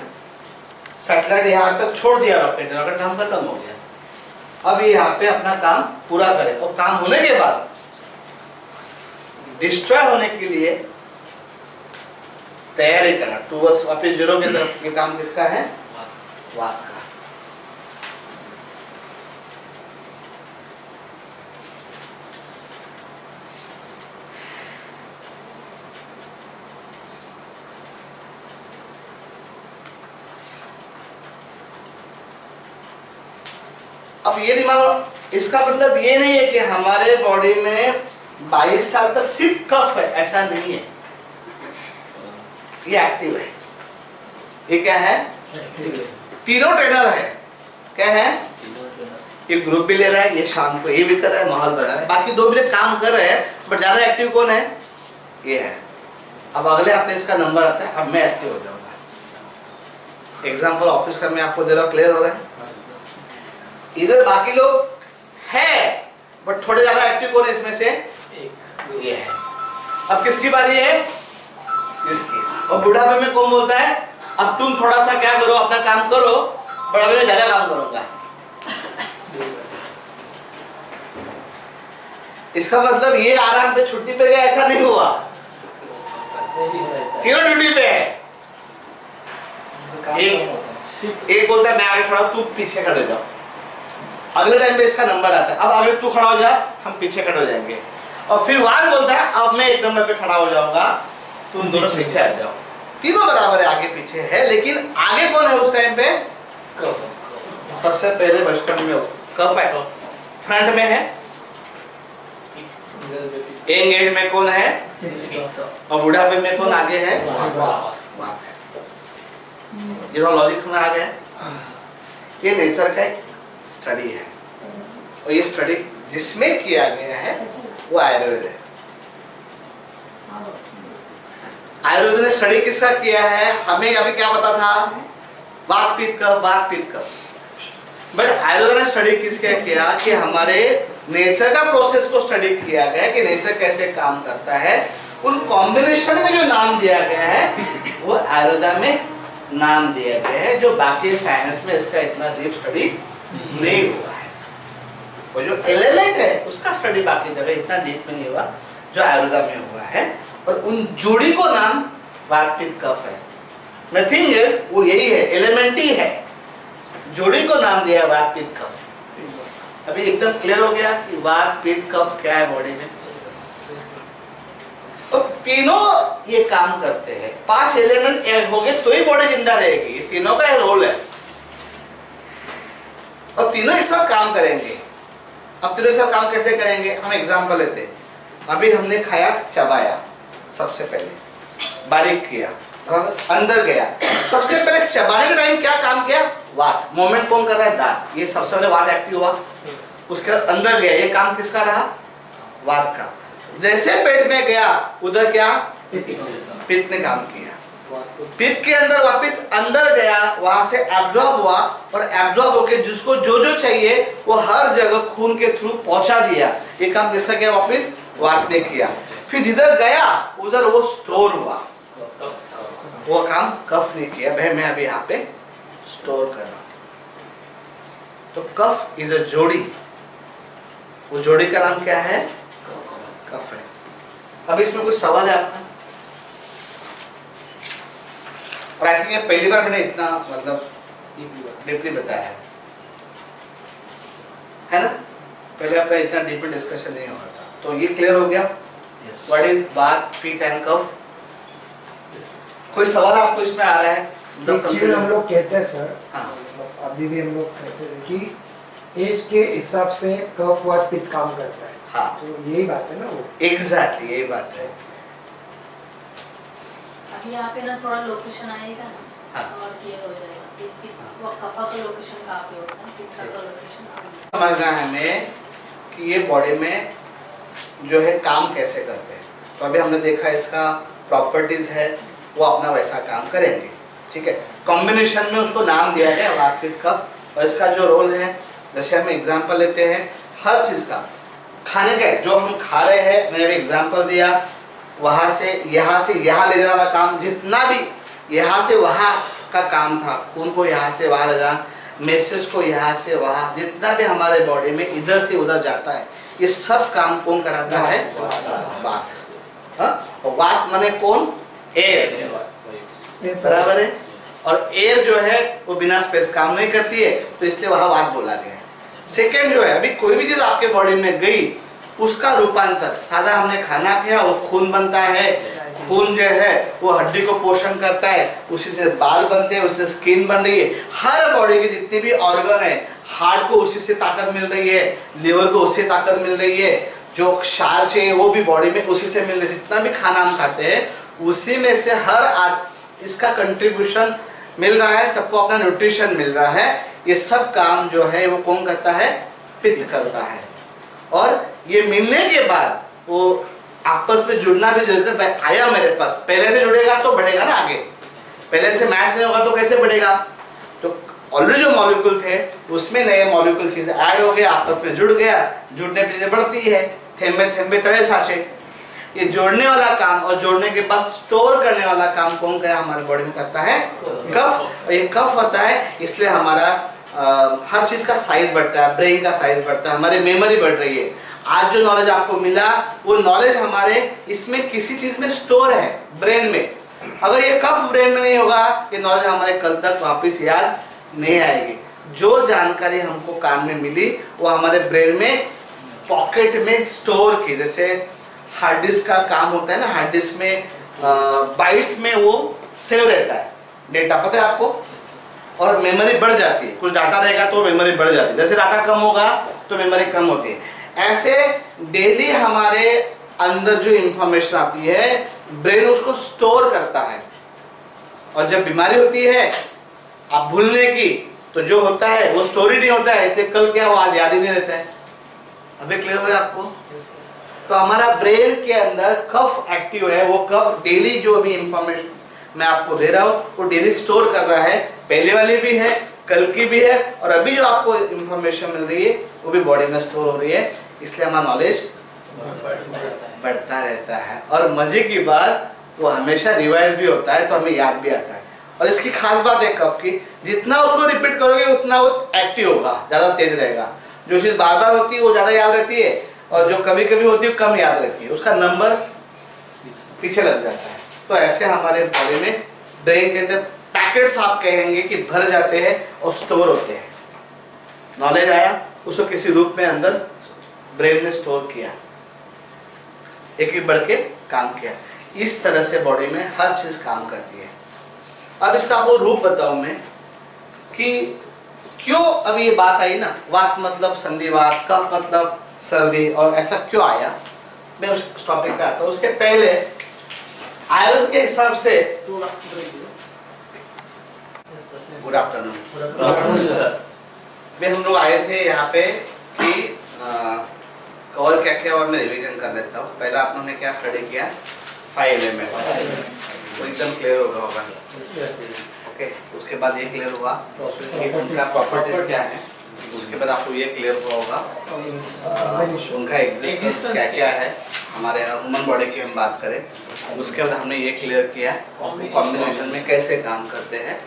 सैटेलाइट यहाँ तक छोड़ दिया रॉकेट, रॉकेट काम खत्म हो गया। अब ये यहाँ पे अपना काम पूरा करे और काम होने के बाद डिस्ट्रॉय होने के लिए तैयारी करना, टूवर्ड्स वापस जीरो की तरफ। ये काम किसका है? वाक का। अब ये दिमाग, इसका मतलब ये नहीं है कि हमारे बॉडी में 22 साल तक सिर्फ कफ है, ऐसा नहीं है। ये एक्टिव है। ये क्या है? तीनों ट्रेनर है। क्या है? ये ग्रुप भी ले रहा है, ये शाम को ये भी कर रहा है, माहौल बना रहा है, बाकी दो भी काम कर रहे हैं, बट ज्यादा एक्टिव कौन है? ये है। अब अगले हफ्ते इसका नंबर आता है, अब मैं एक्टिव हो जाऊंगा। एग्जाम्पल ऑफिस का मैं आपको दे रहा हूँ, क्लियर हो रहा है? इधर बाकी लोग है बट थोड़े ज्यादा एक्टिव कौन है इसमें से? ये है। अब किसकी बारी है? इसकी। और बुढ़ापे में कौन बोलता है अब तुम थोड़ा सा क्या करो, अपना काम करो, बुढ़ापे में ज्यादा काम करूंगा। इसका मतलब ये आराम पे छुट्टी पे गया ऐसा नहीं हुआ, तीनों ड्यूटी पे है। एक बोलता है मैं आगे खड़ा, तू पीछे खड़े जाओ, अगले टाइम पे इसका नंबर आता है, अब आगे तू खड़ा हो जा, हम पीछे खड़े हो जाएंगे। और फिर वाद बोलता है अब मैं एक नंबर पे खड़ा हो जाऊंगा, तुम दोनों पीछे आ जाओ। तीनों बराबर है, आगे पीछे है, लेकिन आगे कौन है उस टाइम पे? सबसे पहले बचपन में कफ है, फ्रंट में है, यंग एज में कौन है, और बुढ़ापे में कौन आगे है? वात है। ये लॉजिक में आ गया। ये नेचर का एक स्टडी है, और ये स्टडी जिसमें किया गया है वो आयुर्वेद है। आयुर्वेद ने स्टडी किसका किया है? हमें अभी क्या पता था? वात पित्त कफ, वात पित्त कफ। बट आयुर्वेद ने स्टडी किसका किया कि हमारे नेचर का प्रोसेस को स्टडी किया गया कि नेचर कैसे काम करता है। उन कॉम्बिनेशन में जो नाम दिया गया है वो आयुर्वेद में नाम दिया गया है, जो बाकी साइंस में इसका इतना डीप स्टडी नहीं हुआ है। वो जो एलिमेंट है उसका स्टडी बाकी जगह इतना डीप में नहीं हुआ जो आयुर्वेद में हुआ है। और उन जोड़ी को नाम वात पित्त कफ है। नथिंग एल्स, वो यही है, एलिमेंट ही है, जोड़ी को नाम दिया वात पित्त कफ। अभी एकदम क्लियर हो गया कि वात पित्त कफ क्या है बॉडी में। तो तीनों ये काम करते हैं, 5 एलिमेंट ऐड हो गए तो ही बॉडी जिंदा रहेगी। ये तीनों का रोल है और तीनों एक साथ काम करेंगे। अब तीनों एक साथ काम कैसे करेंगे? हम एग्जांपल लेते हैं। अभी हमने खाया, चबाया, सबसे पहले बारीक किया, अंदर गया। सबसे पहले चबाने के टाइम क्या काम किया? वात। मोमेंट कौन कर रहा है? दांत। ये सबसे पहले वात एक्टिव हुआ, उसके बाद अंदर गया, ये काम किसका रहा? वात का। जैसे पेट में गया उधर क्या? पित्त ने काम किया। पित्त के अंदर वापस अंदर गया, वहां से एब्जॉर्ब हुआ, और एब्जॉर्ब होके जिसको जो जो चाहिए वो हर जगह खून के थ्रू पहुंचा दिया। ये काम किसका किया? वापस वात ने किया। फिर जिधर गया उधर वो स्टोर हुआ, वो काम कफ ने किया। भाई मैं अभी यहाँ पे स्टोर कर रहा हूं। तो कफ इज अ जोड़ी, वो जोड़ी का नाम क्या है? कफ है। अब इसमें कुछ सवाल है आपका? और आई थिंक पहली बार मैंने इतना मतलब डीपली बताया है ना। पहले अपना इतना डीप डिस्कशन नहीं हुआ था, तो ये क्लियर हो गया व्हाट इज बात, पिथ एंड कफ। कोई सवाल आपको इसमें आ रहा है? एक चीज हम लोग कहते हैं सर, हाँ। अभी भी हम लोग कहते हैं कि एज के हिसाब से कफ व पित्त काम करता है। हाँ तो यही बात है ना वो। एग्जैक्टली यही बात है। अभी यहाँ पे ना थोड़ा लोकेशन आएगा ना, हाँ। और क्लियर हो जाएगा कि वो कफा का लोकेशन कहाँ पे होता है, पित्त का लोकेशन कहाँ पे। समझना है हमें कि ये बॉडी में जो है काम कैसे करते हैं। तो अभी हमने देखा इसका प्रॉपर्टीज है, वो अपना वैसा काम करेंगे, ठीक है। कॉम्बिनेशन में उसको नाम दिया है वात पित्त कफ, और इसका जो रोल है, जैसे हम एग्जांपल लेते हैं हर चीज का, खाने का जो हम खा रहे हैं, मैंने एग्जांपल दिया, वहां से यहाँ ले जाने वाला काम, जितना भी यहाँ से वहाँ का काम था, खून को यहाँ से वहाँ ले जाना, मैसेज को यहाँ से वहाँ, जितना भी हमारे बॉडी में इधर से उधर जाता है, ये सब काम कौन कराता है? वात। हाँ? और वात माने कौन? एयर, बराबर है। और एयर जो है वो बिना स्पेस काम नहीं करती है, तो इसलिए वहाँ वात बोला गया है। सेकेंड जो है, अभी कोई भी चीज आपके बॉडी में गई, उसका रूपांतर, सादा हमने खाना किया, वो खून बनता है, खून जो है वो हड्डी को पोषण करता है, उसी से बाल बनते हैं, उससे स्किन बन रही है। हर बॉडी के जितने भी ऑर्गन है, हार्ट को उसी से ताकत मिल रही है, लिवर को उससे ताकत मिल रही है, जो क्षार चाहिए वो भी बॉडी में उसी से मिल रही है। जितना भी खाना हम खाते हैं उसी में से इसका कंट्रीब्यूशन मिल रहा है, सबको अपना न्यूट्रिशन मिल रहा है। ये सब काम जो है वो कौन करता है? पित्त करता है। और ये मिलने के बाद वो आपस में जुड़ना भी जरूरी है। आया मेरे पास, पहले से जुड़ेगा तो बढ़ेगा ना आगे, पहले से मैच नहीं होगा तो कैसे बढ़ेगा? तो ऑलरेडी जो मॉलिक्यूल थे उसमें नए मॉलिक्यूल चीजें ऐड हो गए, आपस में जुड़ गया, जुड़ने पर चीजें बढ़ती है, थेम्बे थेम्बे तड़े साचे। ये जोड़ने वाला काम और जोड़ने के बाद स्टोर करने वाला काम कौन क्या हमारे बॉडी में करता है? कफ। और ये कफ होता है, इसलिए हमारा हर चीज का साइज बढ़ता है, ब्रेन का साइज बढ़ता है, हमारी मेमोरी बढ़ रही है। आज जो नॉलेज आपको मिला वो नॉलेज हमारे इसमें किसी चीज में स्टोर है, ब्रेन में। अगर ये कफ ब्रेन में नहीं होगा, ये नॉलेज हमारे कल तक वापस याद नहीं आएगी। जो जानकारी हमको काम में मिली वो हमारे ब्रेन में पॉकेट में स्टोर की, जैसे हार्ड डिस्क का काम होता है ना, हार्ड डिस्क में बाइट्स में वो सेव रहता है डेटा, पता है आपको। और मेमोरी बढ़ जाती है, कुछ डाटा रहेगा तो मेमोरी बढ़ जाती है, जैसे डाटा कम होगा तो मेमोरी कम होती है। ऐसे डेली हमारे अंदर जो इंफॉर्मेशन आती है ब्रेन उसको स्टोर करता है, और जब बीमारी होती है आप भूलने की, तो जो होता है वो स्टोरी नहीं होता है, इसलिए कल क्या वो आज याद ही नहीं रहता है। अभी क्लियर हो गया आपको? तो हमारा ब्रेन के अंदर कफ एक्टिव है, वो कफ डेली जो भी इंफॉर्मेशन मैं आपको दे रहा हूँ वो डेली स्टोर कर रहा है, पहले वाली भी है, कल की भी है, और अभी जो आपको इंफॉर्मेशन मिल रही है वो भी बॉडी में स्टोर हो रही है, इसलिए हमारा नॉलेज बढ़ता रहता है। और मजे की बात वो हमेशा रिवाइज भी होता है, तो हमें याद भी आता है। और इसकी खास बात है कफ की, जितना उसको रिपीट करोगे उतना वो एक्टिव होगा, ज्यादा तेज रहेगा। जो चीज बार बार होती है वो ज्यादा याद रहती है, और जो कभी कभी होती है कम याद रहती है, उसका नंबर पीछे लग जाता है। तो ऐसे हमारे बॉडी में ब्रेन के अंदर पैकेट्स आप कहेंगे कि भर जाते हैं और स्टोर होते हैं। नॉलेज आया, उसको किसी रूप में अंदर ब्रेन में स्टोर किया, एक एक बढ़ के काम किया। इस तरह से बॉडी में हर चीज काम करती है। अब इसका आपको रूप बताऊं मैं कि क्यों अभी ये बात आई ना, वात मतलब संधिवात, कफ मतलब सर्दी, और ऐसा क्यों आया, मैं उस टॉपिक पे आता हूँ। उसके पहले आयुर्वेद के हिसाब से, गुड आफ्टरनून सर। वे हम लोग आए थे यहाँ पे कि कवर क्या क्या, और मैं रिवीजन कर लेता हूँ। पहला आप लोगों ने क्या स्टडी किया? 5 एलिमेंट, वो एकदम क्लियर होगा। ओके, उसके बाद ये क्लियर हुआ कि उनका प्रॉपर्टीज क्या है, उसके बाद आपको ये क्लियर हुआ होगा उनका एग्जिस्टेंस क्या क्या है, हमारे ह्यूमन बॉडी की हम बात करें। उसके बाद हमने ये क्लियर किया कॉम्बिनेशन में कैसे काम करते हैं।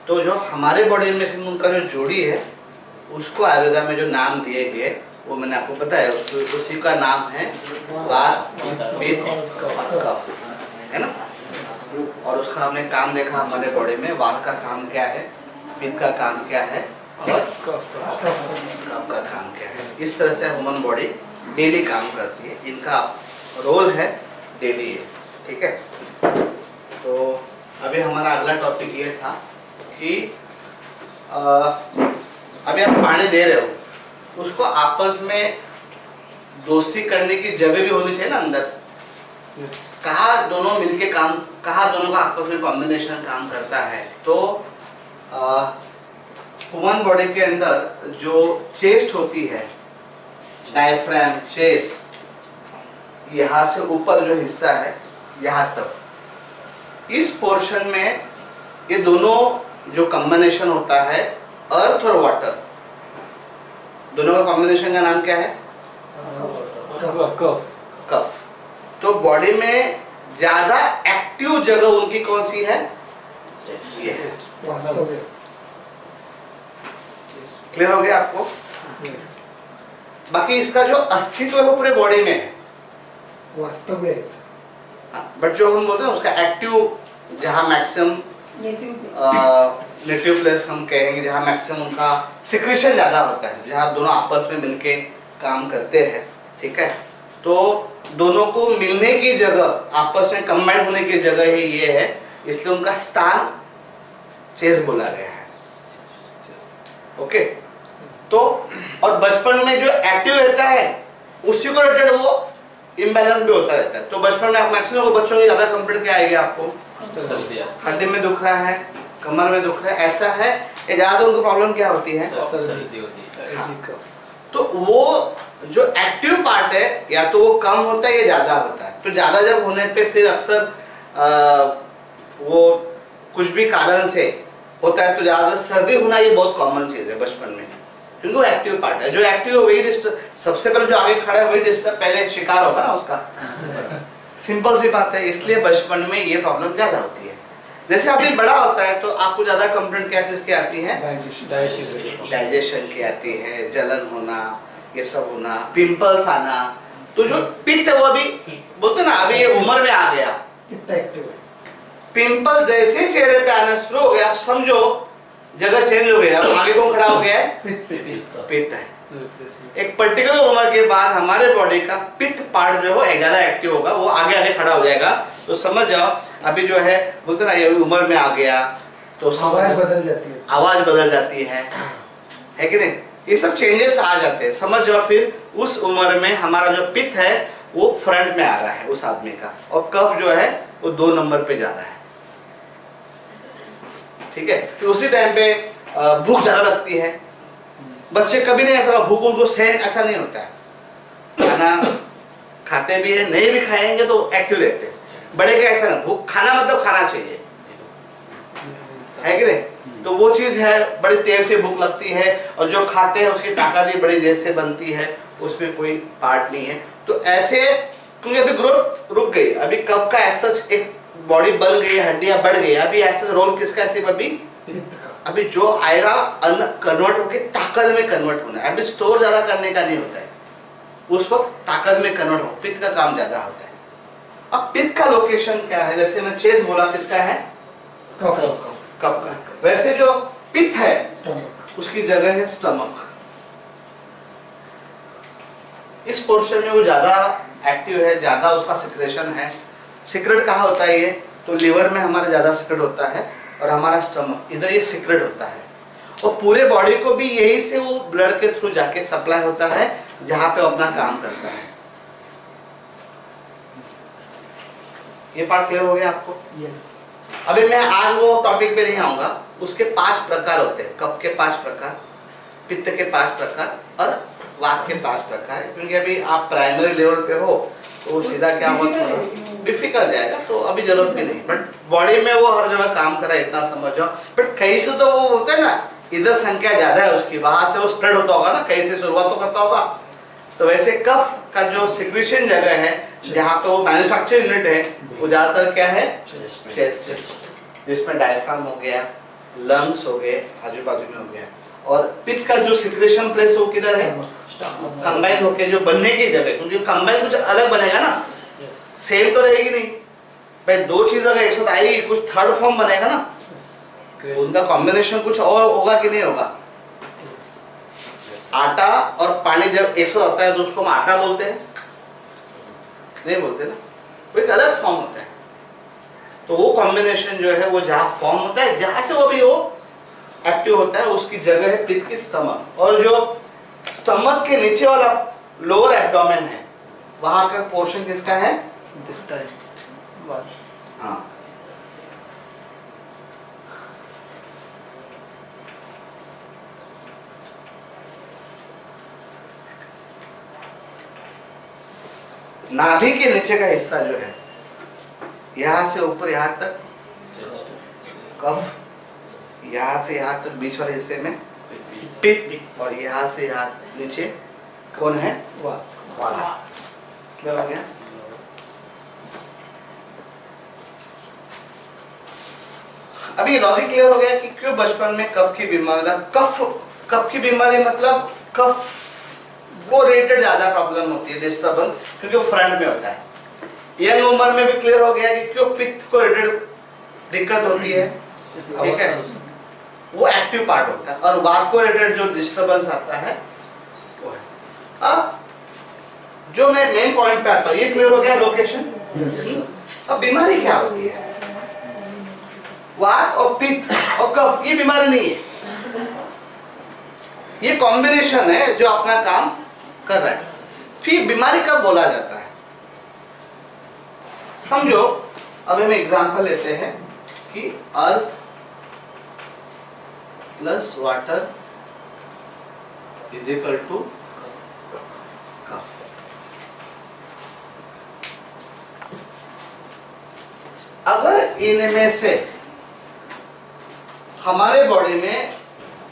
तो जो हमारे बॉडी में से उनका जो जोड़ी है उसको आयुर्वेदा में जो नाम दिए गए वो मैंने आपको बताया, उसी का नाम है वात, पित्त और कफ, है ना। और उसका हमने काम देखा हमारे बॉडी में, वात का काम क्या है, पित्त का काम क्या है और कफ का काम क्या है। इस तरह से ह्यूमन बॉडी डेली काम करती है, इनका रोल है डेली है, ठीक है। तो अभी हमारा अगला टॉपिक ये था कि अभी आप पानी दे रहे हो, उसको आपस में दोस्ती करने की जगह भी होनी चाहिए ना अंदर। कहाँ दोनों मिलके काम, कहाँ दोनों का आपस में कॉम्बिनेशन काम करता है। तो ह्यूमन बॉडी के अंदर जो चेस्ट होती है, डायफ्राम, चेस्ट, यहाँ से ऊपर जो हिस्सा है यहाँ तक, इस पोर्शन में ये दोनों जो कॉम्बिनेशन होता है अर्थ और वाटर, दोनों का कॉम्बिनेशन का नाम क्या है? कफ। तो बॉडी में ज्यादा एक्टिव जगह उनकी कौन सी है? ये है। क्लियर हो गया आपको? बाकी इसका जो अस्तित्व है वो पूरे बॉडी में है वास्तव में, बट जो हम बोलते हैं उसका एक्टिव, जहाँ मैक्सिमम नेटिव प्लेस हम कहेंगे, जहाँ मैक्सिमम उनका सिक्रेशन ज्यादा होता है, जहाँ दोनों आपस में मिलके काम करते हैं, ठीक है। तो दोनों को मिलने की जगह, आपस में कंबाइन होने की जगह ही ये है, इसलिए उनका स्थान चेस्ट बोला गया है, ओके। तो और बचपन में जो एक्टिव रहता है उसी को रिलेटेड वो इम्बैलेंस भी होता रहता है। तो बचपन में आप मैक्सिमम बच्चों की ज्यादा कंप्लेंट क्या आएगी आपको? हड्डी में दुख रहा है, कमर में दुख रहा है, ऐसा है, ये ज्यादा उनको प्रॉब्लम क्या होती है? तो वो जो एक्टिव पार्ट है या तो वो कम होता है या ज्यादा होता है। तो ज्यादा जब होने पे फिर अक्सर वो कुछ भी कारण से होता है, तो ज्यादा सर्दी होना ये बहुत कॉमन चीज है बचपन में, क्योंकि वो एक्टिव पार्ट है। जो एक्टिव वही डिस्टर्ब, सबसे पहले जो आगे खड़ा है वही डिस्टर्ब पहले शिकार होगा ना उसका, सिंपल सी बात है। इसलिए बचपन में ये प्रॉब्लम ज्यादा होती है। जैसे अभी बड़ा होता है तो आपको ज्यादा कंप्लेंट क्या चीज की आती है? डाइजेशन की आती है, जलन होना, ये सब होना, पिंपल्स आना। तो जो पित्त है वो अभी बोलते ना अभी ये उम्र में आ गया, कितना एक्टिव है। पिंपल जैसे चेहरे पे आना शुरू हो गया, आप समझो जगह चेंज हो गया। अब आगे कौन खड़ा हो गया है? पित्त है। एक पर्टिकुलर उम्र के बाद हमारे बॉडी का पित्त पार्ट जो है ज्यादा एक्टिव होगा, वो आगे आगे खड़ा हो जाएगा। तो समझ जाओ अभी जो है बोलते ना ये उम्र में आ गया तो आवाज बदल जाती है, आवाज बदल जाती है कि नहीं? ये सब चेंजेस आ जाते हैं। समझ जाओ फिर उस उम्र में हमारा जो पित्त है वो फ्रंट में आ रहा है उस आदमी का, और कफ जो है वो 2 नंबर पे जा रहा है, ठीक है। फिर उसी टाइम पे भूख ज्यादा लगती है। बच्चे कभी नहीं ऐसा भूख उनको सहन ऐसा नहीं होता है, खाना खाते भी है, नहीं भी खाएंगे तो एक्टिव रहते हैं। बड़े का ऐसा भूख, खाना मतलब खाना चाहिए, है कि नहीं? तो वो चीज है, बड़ी तेज से भूख लगती है, और जो खाते हैं उसकी ताकत भी बड़ी देर से बनती है, उसमें कोई पार्ट नहीं है। तो ऐसे क्योंकि अभी ग्रोथ रुक गई, अभी कब का ऐसा एक बॉडी बन गई, हड्डियां बढ़ गई, अभी ऐसा रोल किसका है? सिर्फ अभी जो आएगा अन्न कन्वर्ट होके ताकत में कन्वर्ट होना है। अभी स्टोर ज्यादा करने का नहीं होता है, उस वक्त ताकत में कन्वर्ट हो, पित्त का काम ज्यादा होता है। अब पित्त का लोकेशन क्या है? जैसे मैं चेस्ट बोला, किसका है? कफ का। वैसे जो पित्त है उसकी जगह है स्टमक। इस पोर्शन में वो ज्यादा एक्टिव है, ज्यादा उसका सिक्रेशन है। सिक्रेट कहाँ होता है? ये तो लीवर में हमारा ज्यादा सिक्रेट होता है, और हमारा स्टमक इधर ये सिक्रेट होता है। और पूरे बॉडी को भी यही से वो ब्लड के थ्रू जाके सप्लाई होता है, जहां पे अपना काम करता है। ये पार्ट क्लियर हो गया आपको? यस। अभी मैं आज वो टॉपिक पे नहीं आऊंगा। उसके 5 प्रकार होते हैं, कफ के 5 प्रकार, पित्त के 5 प्रकार और वात के 5 प्रकार। क्योंकि अभी आप प्राइमरी लेवल पे हो तो सीधा क्या होगा, डिफिकल्ट जाएगा, तो अभी जरूरत भी नहीं। बट बॉडी में वो हर जगह काम कर रहा है, इतना समझ जाओ। बट कहीं से तो वो होता है ना, इधर संख्या ज्यादा है उसकी, वहां से वो स्प्रेड होता होगा ना, कहीं से शुरुआत तो करता होगा। तो वैसे कफ का जो सिक्रेशन जगह है, जहाँ पे वो मैन्युफैक्चर यूनिट है, वो ज्यादातर क्या है? चेस्ट, जिसमें डायफ्राम हो गया, लंग्स हो गए, आजू बाजू में हो गया। और पित्त का जो सिक्रेशन प्लेस वो किधर है? कंबाइन होके जो बनने की जगह, क्योंकि कंबाइन कुछ अलग बनेगा ना, सेम तो रहेगी नहीं। भाई दो चीज अगर एक साथ आएगी कुछ थर्ड फॉर्म बनेगा ना, उनका कॉम्बिनेशन कुछ और होगा कि नहीं होगा। आटा और पानी जब एक साथ आता है तो उसको हम आटा बोलते हैं, नहीं बोलते ना, वो एक अलग फॉर्म होता है। तो वो कॉम्बिनेशन जो है वो जहाँ फॉर्म होता है, जहां से वो भी वो एक्टिव होता है, उसकी जगह है पित्त की स्टमक। और जो स्टमक के नीचे वाला लोअर एब्डोमेन है, वहां का पोर्शन किसका है? हाँ, नाभि के नीचे का हिस्सा जो है, यहां से ऊपर यहां तक कफ, यहां से यहां तक बीच वाले हिस्से में पित्त, और यहां से यहां नीचे कौन है? वात। क्या हो गया? अभी लॉजिक क्लियर हो गया कि क्यों बचपन में कफ की बीमारी, कफ की बीमारी मतलब कफ वो रिलेटेड ज्यादा प्रॉब्लम होती है, डिस्टर्बेंस, क्योंकि वो फ्रंट में होता है। यंग उम्र में भी क्लियर हो गया कि क्यों पित्त को रिलेटेड दिक्कत होती है, ठीक है, वो एक्टिव पार्ट होता है, और वात को रिलेटेड जो डिस्टर्बेंस आता है वो है। अब जो मैं मेन पॉइंट पे आता हूँ, ये क्लियर हो गया लोकेशन। अब बीमारी क्या होती है? वात और पित्त और कफ, ये बीमारी नहीं है, ये कॉम्बिनेशन है जो अपना काम कर रहा है। फिर बीमारी कब बोला जाता है? समझो, अब हम एग्जांपल लेते हैं कि earth plus water is equal to kapha. अगर इनमें से हमारे बॉडी में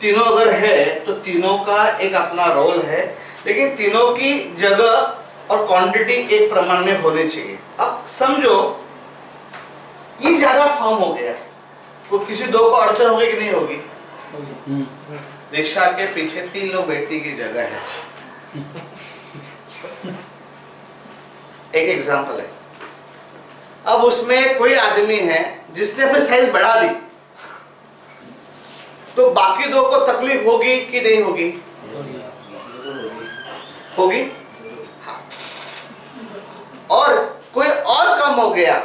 तीनों अगर है तो तीनों का एक अपना रोल है, लेकिन तीनों की जगह और क्वांटिटी एक प्रमाण में होनी चाहिए। अब समझो ये ज्यादा फॉर्म हो गया, तो किसी दो को अड़चन होगी कि नहीं होगी? रिक्शा के पीछे 3 लोग बैठने की जगह है, एक एग्जांपल है। अब उसमें कोई आदमी है जिसने अपनी साइज बढ़ा दी, तो बाकी दो को तकलीफ होगी कि नहीं होगी? होगी। हाँ। और कोई और कम हो गया,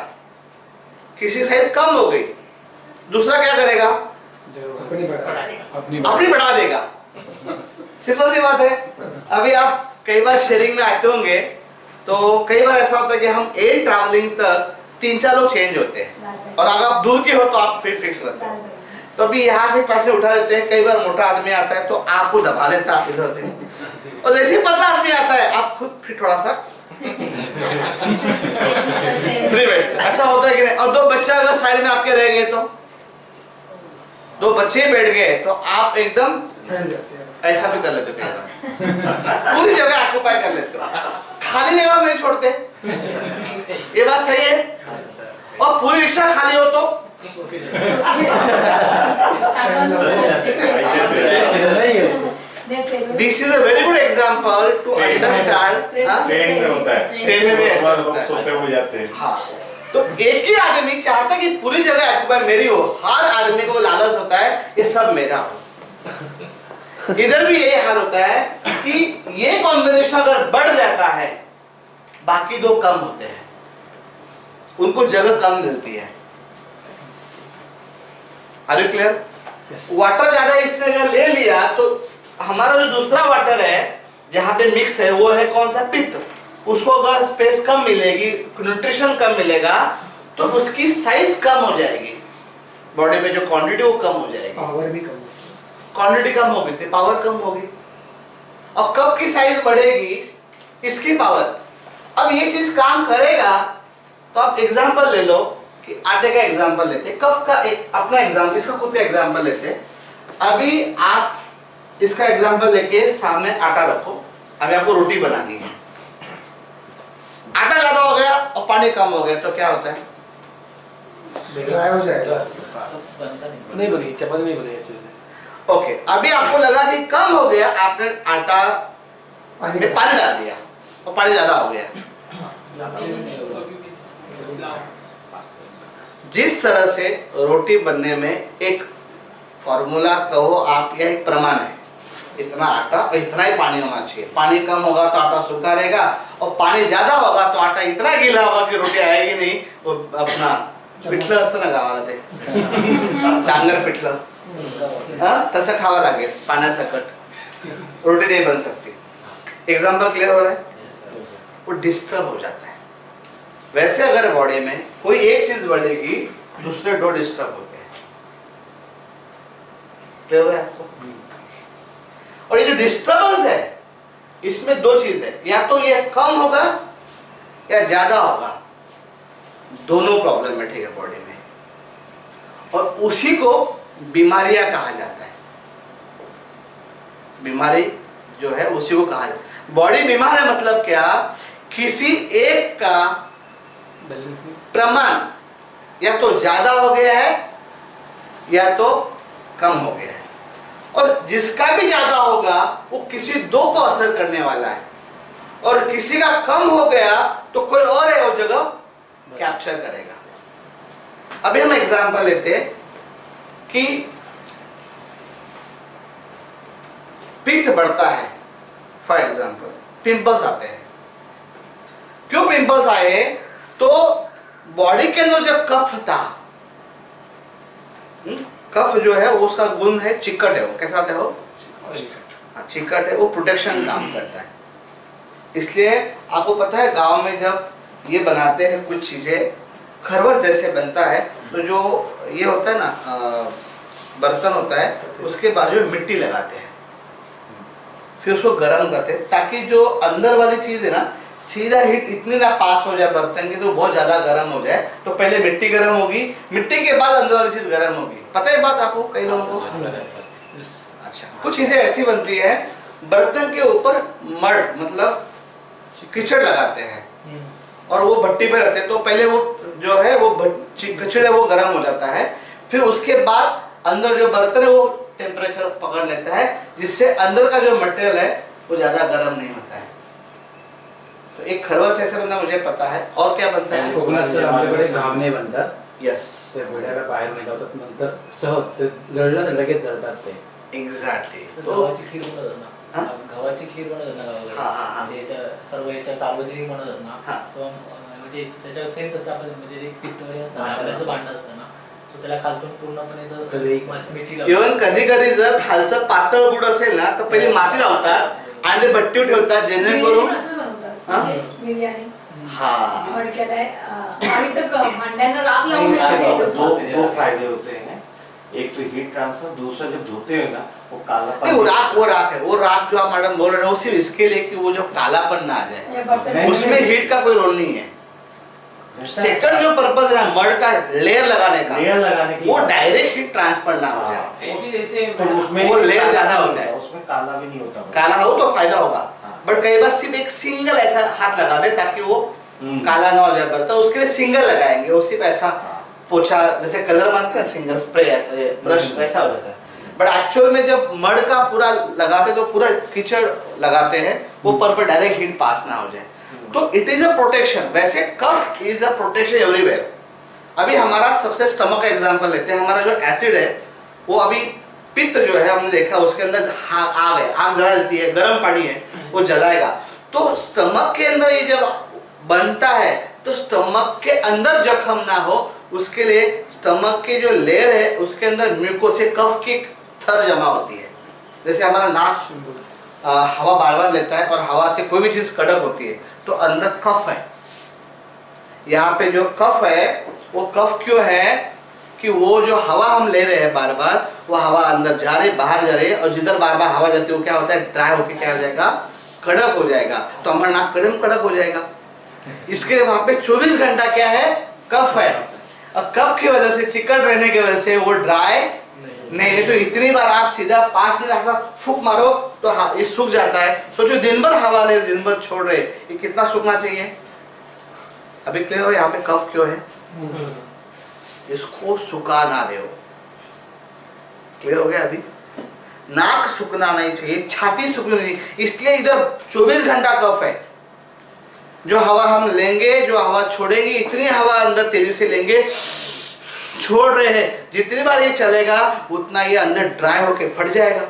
किसी साइज कम हो गई, दूसरा क्या करेगा? अपनी बढ़ा देगा। सिंपल सी बात है। अभी आप कई बार शेयरिंग में आते होंगे, तो कई बार ऐसा होता है कि हम एक ट्रैवलिंग तक 3-4 लोग चेंज होते हैं, और अगर आप दूर के हो तो आप फिर फिक्स रहते हैं। तो अभी यहाँ से पैसे उठा देते हैं, कई बार मोटा आदमी आता है तो आपको दबा देता है, आप इधर होते हैं, और जैसे ही पतला आदमी आता है आप खुद फिर थोड़ा सा फ्री बैठ, ऐसा होता है कि नहीं? और 2 बच्चे अगर साइड में आपके रह गए, तो 2 बच्चे बैठ गए तो आप एकदम ऐसा भी कर लेते हो, कई बार पूरी जगह ऑक्यूपाई कर लेते हो, खाली जगह नहीं छोड़ते। ये बात सही है। और पूरी रिक्शा खाली हो तो this is a very good example to understand. Train में होता है, ट्रेन में ऐसा लोग होता है। सोते हो जाते हैं। हाँ, तो एक ही आदमी चाहता है कि पूरी जगह ऑक्यूपाई मेरी हो, हर आदमी को लालच होता है ये सब मेरा हो। इधर भी यही हाल होता है कि ये कॉम्बिनेशन अगर बढ़ जाता है, बाकी दो कम होते हैं, उनको जगह कम मिलती है। Are you clear? वाटर ज्यादा इसने अगर ले लिया तो हमारा जो दूसरा वाटर है जहां पे मिक्स है वो है कौन सा? पित्त। उसको अगर स्पेस कम मिलेगी, न्यूट्रिशन कम मिलेगा, तो उसकी साइज कम हो जाएगी, बॉडी में जो क्वांटिटी वो कम हो जाएगी, पावर भी कम, क्वांटिटी कम होगी तो पावर कम होगी। और कब की साइज बढ़ेगी? इसकी पावर। अब ये चीज काम करेगा तो आप एग्जांपल ले लो कि आटे का एग्जांपल लेते, कफ का एक अपना एग्जांपल, इसका खुद का एग्जांपल लेते। अभी आप इसका एग्जांपल लेके सामने आटा रखो, अभी आपको रोटी बनानी है, आटा ज्यादा हो गया और पानी कम हो गया तो क्या होता है? ड्राई हो जाएगा, नहीं बनी, चपाती नहीं बनी अच्छे से। ओके, अभी आपको लगा कि कम हो गया, आपने आटा में पानी डाल दिया और पानी ज्यादा हो गया, जिस तरह से रोटी बनने में एक फॉर्मूला कहो आप या एक प्रमाण है, इतना आटा और इतना ही पानी होना चाहिए। पानी कम होगा तो आटा सूखा रहेगा और पानी ज्यादा होगा तो आटा इतना गीला होगा कि रोटी आएगी नहीं। वो अपना पिठलं असतं ना गावाला ते डांगर पिठलं, तसं खावं लागेल पाण्यासकट, रोटी नहीं बन सकती। एग्जाम्पल क्लियर हो रहा है? वो डिस्टर्ब हो जाता है। वैसे अगर बॉडी में कोई एक चीज बढ़ेगी दूसरे दो डिस्टर्ब होते हैं। क्लियर हो रहा है आपको? और ये जो डिस्टर्बेंस है इसमें दो चीज है, या तो ये कम होगा या ज्यादा होगा, दोनों प्रॉब्लमेटिक है बॉडी में, और उसी को बीमारियां कहा जाता है। बीमारी जो है उसी को कहा जाता है। बॉडी बीमार है मतलब क्या? किसी एक का प्रमाण या तो ज्यादा हो गया है या तो कम हो गया है, और जिसका भी ज्यादा होगा वो किसी दो को असर करने वाला है, और किसी का कम हो गया तो कोई और है वो जगह कैप्चर करेगा। अभी हम एग्जांपल लेते हैं कि पित्त बढ़ता है, फॉर एग्जांपल पिंपल्स आते हैं। क्यों पिंपल्स आए? तो बॉडी के अंदर जो कफ था, कफ जो है वो उसका गुण है चिकट है। वो कैसा है? वो चिकट है, वो प्रोटेक्शन काम करता है। इसलिए आपको पता है गांव में जब ये बनाते हैं कुछ चीजें, खरवस जैसे बनता है, तो जो ये होता है ना बर्तन होता है, उसके बाजू में मिट्टी लगाते हैं, फिर उसको गर्म करते हैं ताकि जो अंदर वाली चीज है ना सीधा हीट इतनी ना पास हो जाए बर्तन की तो बहुत ज्यादा गर्म हो जाए। तो पहले मिट्टी गर्म होगी, मिट्टी के बाद अंदर वाली चीज गर्म होगी। पता है बात आपको? कई लोगों को अच्छा, कुछ चीजें ऐसी बनती है बर्तन के ऊपर मड मतलब कीचड़ लगाते हैं और वो भट्टी पे रहते हैं, तो पहले वो जो है वो कीचड़ है वो गर्म हो जाता है, फिर उसके बाद अंदर जो बर्तन है वो टेम्परेचर पकड़ लेता है, जिससे अंदर का जो मटेरियल है वो ज्यादा गर्म नहीं होता है। तो एक खरवस ऐसे बनता मुझे पता है। और क्या बनता है? कोकणात आमच्याकडे घावणे बनतात, यस, ते वेड्याला बाहेर निघावतात, नंतर सहज ते जळलं ना लगेच जळतात ते। एक्झॅक्टली। तो गव्हाची खीर बनवतात हा? ना, गव्हाची खीर बनवतात ना गावाकडे, हा, हा, हा. म्हणजे याच्या सर्व याच्या सार्वजनिक बनवतात ना, हा. तो म्हणजे त्याच्यावर सेम तसं आपण म्हणजे एक पित्त वगैरे असतं ना, आपल्याचं भांडं असतं ना, सो त्याला खालतून पूर्णपणे कढई. मिठी लावतात. इव्हन कधी कधी जर खालचं पातळ बुड असेल ना तर पहिली माती लावतात आणि ते भट्टी ठेवतात जेणेकरून हा? बिर्याणी हा मडक्याला आम्ही तर भांड्यांना राख लावून दो फायदे होते हैं। एक तो हीट ट्रांसफर, दूसरा जब धोते हैं ना वो नहीं, वो राख है। वो राख जो आप मैडम बोल रहे हो वो सिर्फ इसके लिए कि वो जो कालापन ना आ जाए, उसमें हीट का कोई रोल नहीं है। सेकंड जो पर्पस है ना मड का लेयर लगाने की, वो डायरेक्ट हीट ट्रांसफर ना हो जाए, तो उसमें वो लेयर ज्यादा होता है, उसमें काला भी नहीं होता। काला हो तो फायदा होगा, बट कई बार सिर्फ एक सिंगल ऐसा हाथ लगा दे ताकि वो काला ना हो जाए बर्तन, उसके लिए सिंगल लगाएंगे। वो सिर्फ ऐसा पोछा जैसे कलर मारते हैं सिंगल स्प्रे ऐसा ब्रश वैसा हो जाता है, बट एक्चुअल में जब मड का पूरा लगाते तो पूरा कीचड़ लगाते हैं, वो पर डायरेक्ट हीट पास ना हो जाए, तो इट इज अ प्रोटेक्शन। वैसे कफ इज अ प्रोटेक्शन एवरीवेयर। अभी हमारा सबसे स्टमक का एग्जांपल लेते हैं। हमारा जो एसिड है वो अभी पित्त जो है हमने देखा उसके अंदर आग है, आग जला देती है, गर्म पानी है वो जलाएगा। तो स्टमक के अंदर ये जब बनता है तो स्टमक के अंदर जख्म ना हो उसके लिए स्टमक की जो लेयर है उसके अंदर म्यूकोसे कफ की थर जमा होती है। जैसे हमारा नाक हवा बार बार लेता है और हवा से कोई भी चीज कड़क होती है, तो अंदर कफ है। यहाँ पे जो कफ है वो कफ क्यों है कि वो जो हवा हम ले रहे हैं बार बार, वो हवा अंदर जा रही बाहर जा रही है, और जिधर बार बार हवा जाती है वो क्या होता है ड्राई होकर क्या हो जाएगा, कड़क हो जाएगा, तो हमारा नाक कड़क हो जाएगा। इसके लिए वहां पे 24 घंटा क्या है, कफ है। अब कफ की वजह से चिकन रहने की वजह से वो ड्राई नहीं, तो इतनी बार आप सीधा 5 मिनट ऐसा फूक मारो तो ये सूख जाता है। सोचो दिन भर हवा ले दिन भर छोड़ रहे, ये कितना सूखना चाहिए। अभी क्लियर हो यहाँ पे कफ क्यों है, इसको सुखा ना दो। क्लियर हो गया? अभी नाक सूखना नहीं चाहिए, छाती सूखनी नहीं, इसलिए इधर 24 घंटा कफ है। जो हवा हम लेंगे, जो हवा छोड़ेंगे, इतनी हवा अंदर तेजी से लेंगे छोड़ रहे हैं, जितनी बार ये चलेगा उतना ये अंदर ड्राई होके फट जाएगा,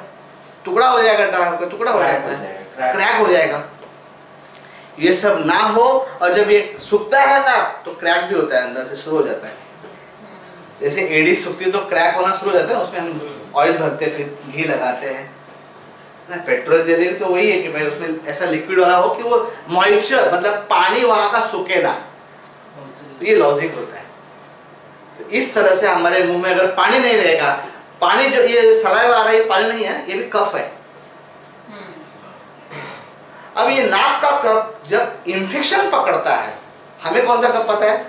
टुकड़ा हो जाएगा, ड्राई होकर टुकड़ा हो जाता है, क्रैक हो जाएगा। ये सब ना हो, और जब ये सूखता है ना तो क्रैक भी होता है, अंदर से शुरू हो जाता है। जैसे एड़ी सूखती है तो क्रैक होना शुरू हो जाता है, उसमें हम ऑयल भरते हैं, फिर घी लगाते हैं ना। पेट्रोल जैसे तो वही है कि भाई उसमें ऐसा लिक्विड वाला हो कि वो मॉइस्चर मतलब पानी वहां का सूखे ना, तो ये लॉजिक होता है। तो इस तरह से हमारे मुंह में अगर पानी नहीं रहेगा, पानी जो ये सलाइवा आ रहा है, पानी नहीं है, ये भी कफ है। अब ये नाक का कफ जब इंफेक्शन पकड़ता है, हमें कौन सा कफ पता है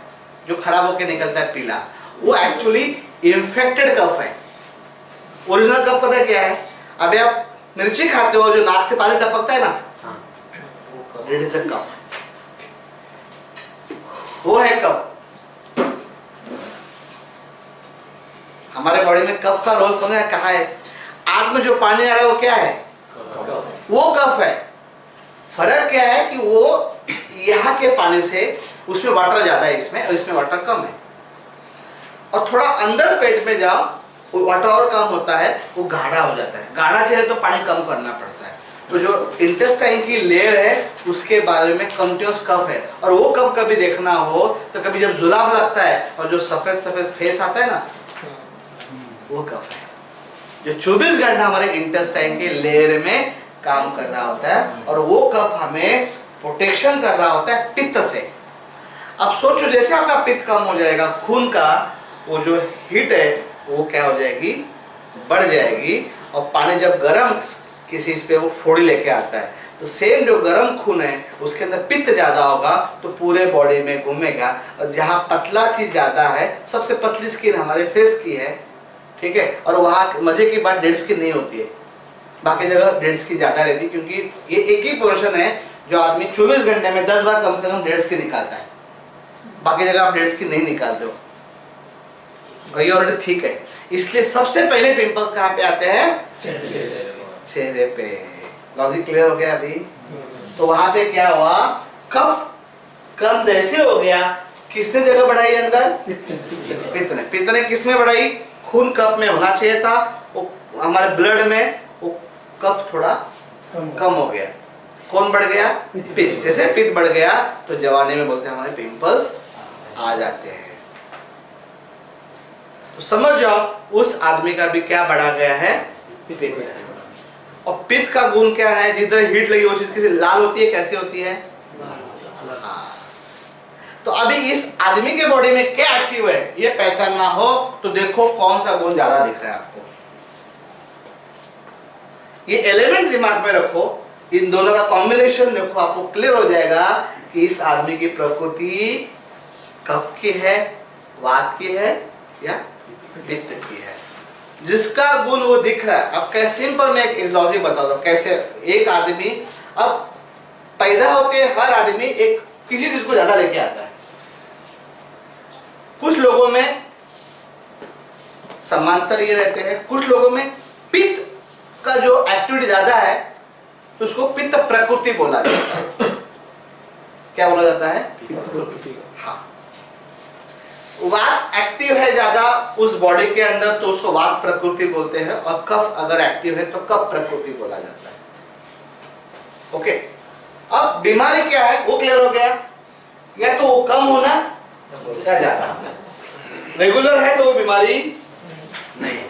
जो खराब होकर निकलता है पीला, वो एक्चुअली इंफेक्टेड कफ है। ओरिजिनल कफ पता है क्या है? अभी आप मिर्ची खाते हो, जो नाक से पानी टपकता है ना, इट इज अ कफ, वो है कफ। हमारे बॉडी में कफ का रोल समझ कहा है? आंख में जो पानी आ रहा है वो क्या है? वो कफ है। फर्क क्या है कि वो यहाँ के पानी से, उसमें वाटर ज्यादा है इसमें, और इसमें वाटर कम है। और थोड़ा अंदर पेट में जाओ, वो वाटर और कम होता है, वो गाढ़ा हो जाता है। गाढ़ा चाहिए तो पानी कम करना पड़ता है। तो जो इंटेस्टाइन की लेयर है उसके बारे में कंटिन्यूअस कफ है। और वो कब कभी देखना हो तो कभी जब जुलाब लगता है और जो सफेद सफेद फेस आता है ना, वो कफ है जो 24 घंटा हमारे इंटेस्टाइन के लेयर में काम कर रहा होता है। और वो कफ हमें प्रोटेक्शन कर रहा होता है पित्त से। अब सोचो, जैसे आपका पित्त कम हो जाएगा, खून का वो जो हीट है वो क्या हो जाएगी? बढ़ जाएगी। और पानी जब गर्म किसी पे वो फोड़ी लेके आता है, तो सेम जो गर्म खून है उसके अंदर पित्त ज्यादा होगा तो पूरे बॉडी में घूमेगा। और जहाँ पतला चीज ज्यादा है, सबसे पतली स्किन हमारे फेस की है, ठीक है, और वहाँ मजे की बात डेड स्किन नहीं होती है, बाकी जगह डेड स्किन ज्यादा रहती है, क्योंकि ये एक ही पोर्शन है जो आदमी 24 घंटे में 10 बार कम से कम डेड स्किन निकालता है। बाकी जगह आप डेड स्किन नहीं निकालते हो, और ये ऑलरेडी ठीक है। इसलिए सबसे पहले पिंपल्स कहाँ पे आते हैं? चेहरे पे। लॉजिक क्लियर हो गया अभी? तो वहां पे क्या हुआ? कफ कम जैसे हो गया, किसने जगह बढ़ाई अंदर? पित्त ने। पित्त ने किसमें बढ़ाई? खून कफ में होना चाहिए था, वो हमारे ब्लड में वो कफ थोड़ा कम हो गया। कौन बढ़ गया? पित्त। जैसे पित्त बढ़ गया तो जवानी में बोलते हैं हमारे पिंपल्स आ जाते हैं। तो समझ जाओ, उस आदमी का भी क्या बढ़ा गया है? पित्त। और पित्त का गुण क्या है? जिधर हीट लगी वो चीज किसी लाल होती है, कैसे होती है? हाँ। तो अभी इस आदमी के बॉडी में क्या एक्टिव है ये पहचानना हो तो देखो कौन सा गुण ज्यादा दिख रहा है आपको। ये एलिमेंट दिमाग में रखो, इन दोनों का कॉम्बिनेशन देखो, आपको क्लियर हो जाएगा कि इस आदमी की प्रकृति कफ की है, वात की है या पित्त की है। जिसका गुण वो दिख रहा है। अब कैसे सिंपल मैं एक लॉजिक बता दो कैसे एक आदमी, अब पैदा होते हर आदमी एक किसी चीज को ज्यादा लेके आता है। कुछ लोगों में समांतर ये रहते हैं, कुछ लोगों में पित्त का जो एक्टिविटी ज्यादा है तो उसको पित्त प्रकृति बोला जाता है। क्या बोला जाता है? हाँ। वात एक्टिव है ज्यादा उस बॉडी के अंदर तो उसको वात प्रकृति बोलते हैं, और कफ अगर एक्टिव है तो कफ प्रकृति बोला जाता है। ओके, अब बीमारी क्या है वो क्लियर हो गया, या तो वो कम होना या ज्यादा होना। रेगुलर है तो वो बीमारी नहीं है।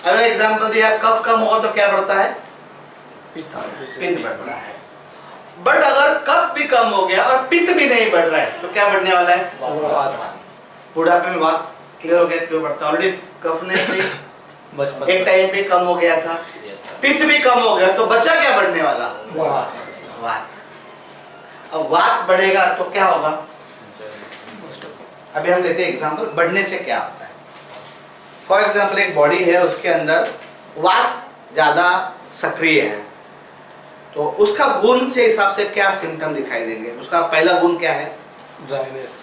अगर एग्जांपल दिया, कफ कम होगा तो क्या बढ़ता है? पित्त बढ़ता है। बट अगर कफ भी कम हो गया और पित्त भी नहीं बढ़ रहा है तो क्या बढ़ने वाला है? बुढ़ापे में बात क्लियर हो गया क्यों बढ़ता है। ऑलरेडी कफ ने भी एक टाइम पे कम हो गया था, पित्त भी कम हो गया, तो बचा क्या बढ़ने वाला? वात। अब वात बढ़ेगा तो क्या होगा? अभी हम लेते हैं एग्जांपल, बढ़ने से क्या होता है। फॉर एग्जांपल एक बॉडी है, उसके अंदर वात ज्यादा सक्रिय है, तो उसका गुण से हिसाब से क्या सिम्टम दिखाई देंगे? उसका पहला गुण क्या है? ड्राइनेस।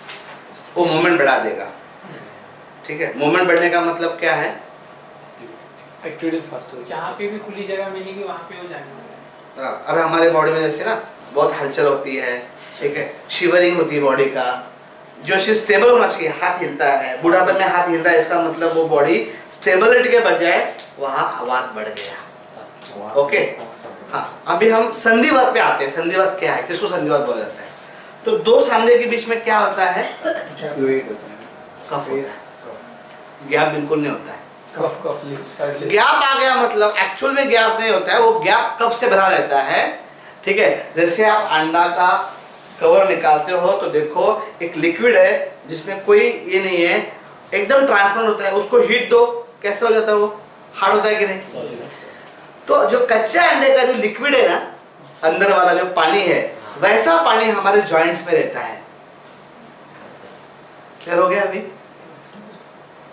वो मूवमेंट बढ़ा देगा। ठीक है, मूवमेंट बढ़ने का मतलब क्या है? एक्टिविटी फास्ट हो। जहाँ पे भी खुली जगह मिलेगी वहाँ पे हो जाएगा। अब हमारे बॉडी में जैसे ना बहुत हलचल होती है, ठीक है, शिवरिंग होती है बॉडी का, जो चीज स्टेबल होना चाहिए, हाथ हिलता है, बुढ़ापे में हाथ हिल रहा है, इसका मतलब वो बॉडी स्टेबिलिटी के बजाय वहाँ वात बढ़ गया। ओके, हाँ अभी हम संधिवात पे आते हैं। संधिवात क्या है, किसको संधिवात बोला जाता है? तो दो सांधे के बीच में क्या होता है? कफ होता है, गैप बिल्कुल नहीं होता है। कफ कफ गैप आ गया मतलब एक्चुअल में गैप नहीं होता है, वो गैप कब से भरा रहता है? ठीक है, जैसे आप अंडा का कवर निकालते हो तो देखो एक लिक्विड है जिसमें कोई ये नहीं है, एकदम ट्रांसपेरेंट होता है, उसको हीट दो कैसे हो जाता है? वो हार्ड होता है कि नहीं? तो जो कच्चा अंडे का जो लिक्विड है ना, अंदर वाला जो पानी है, वैसा पानी हमारे जॉइंट्स में रहता है। क्लियर हो गया अभी?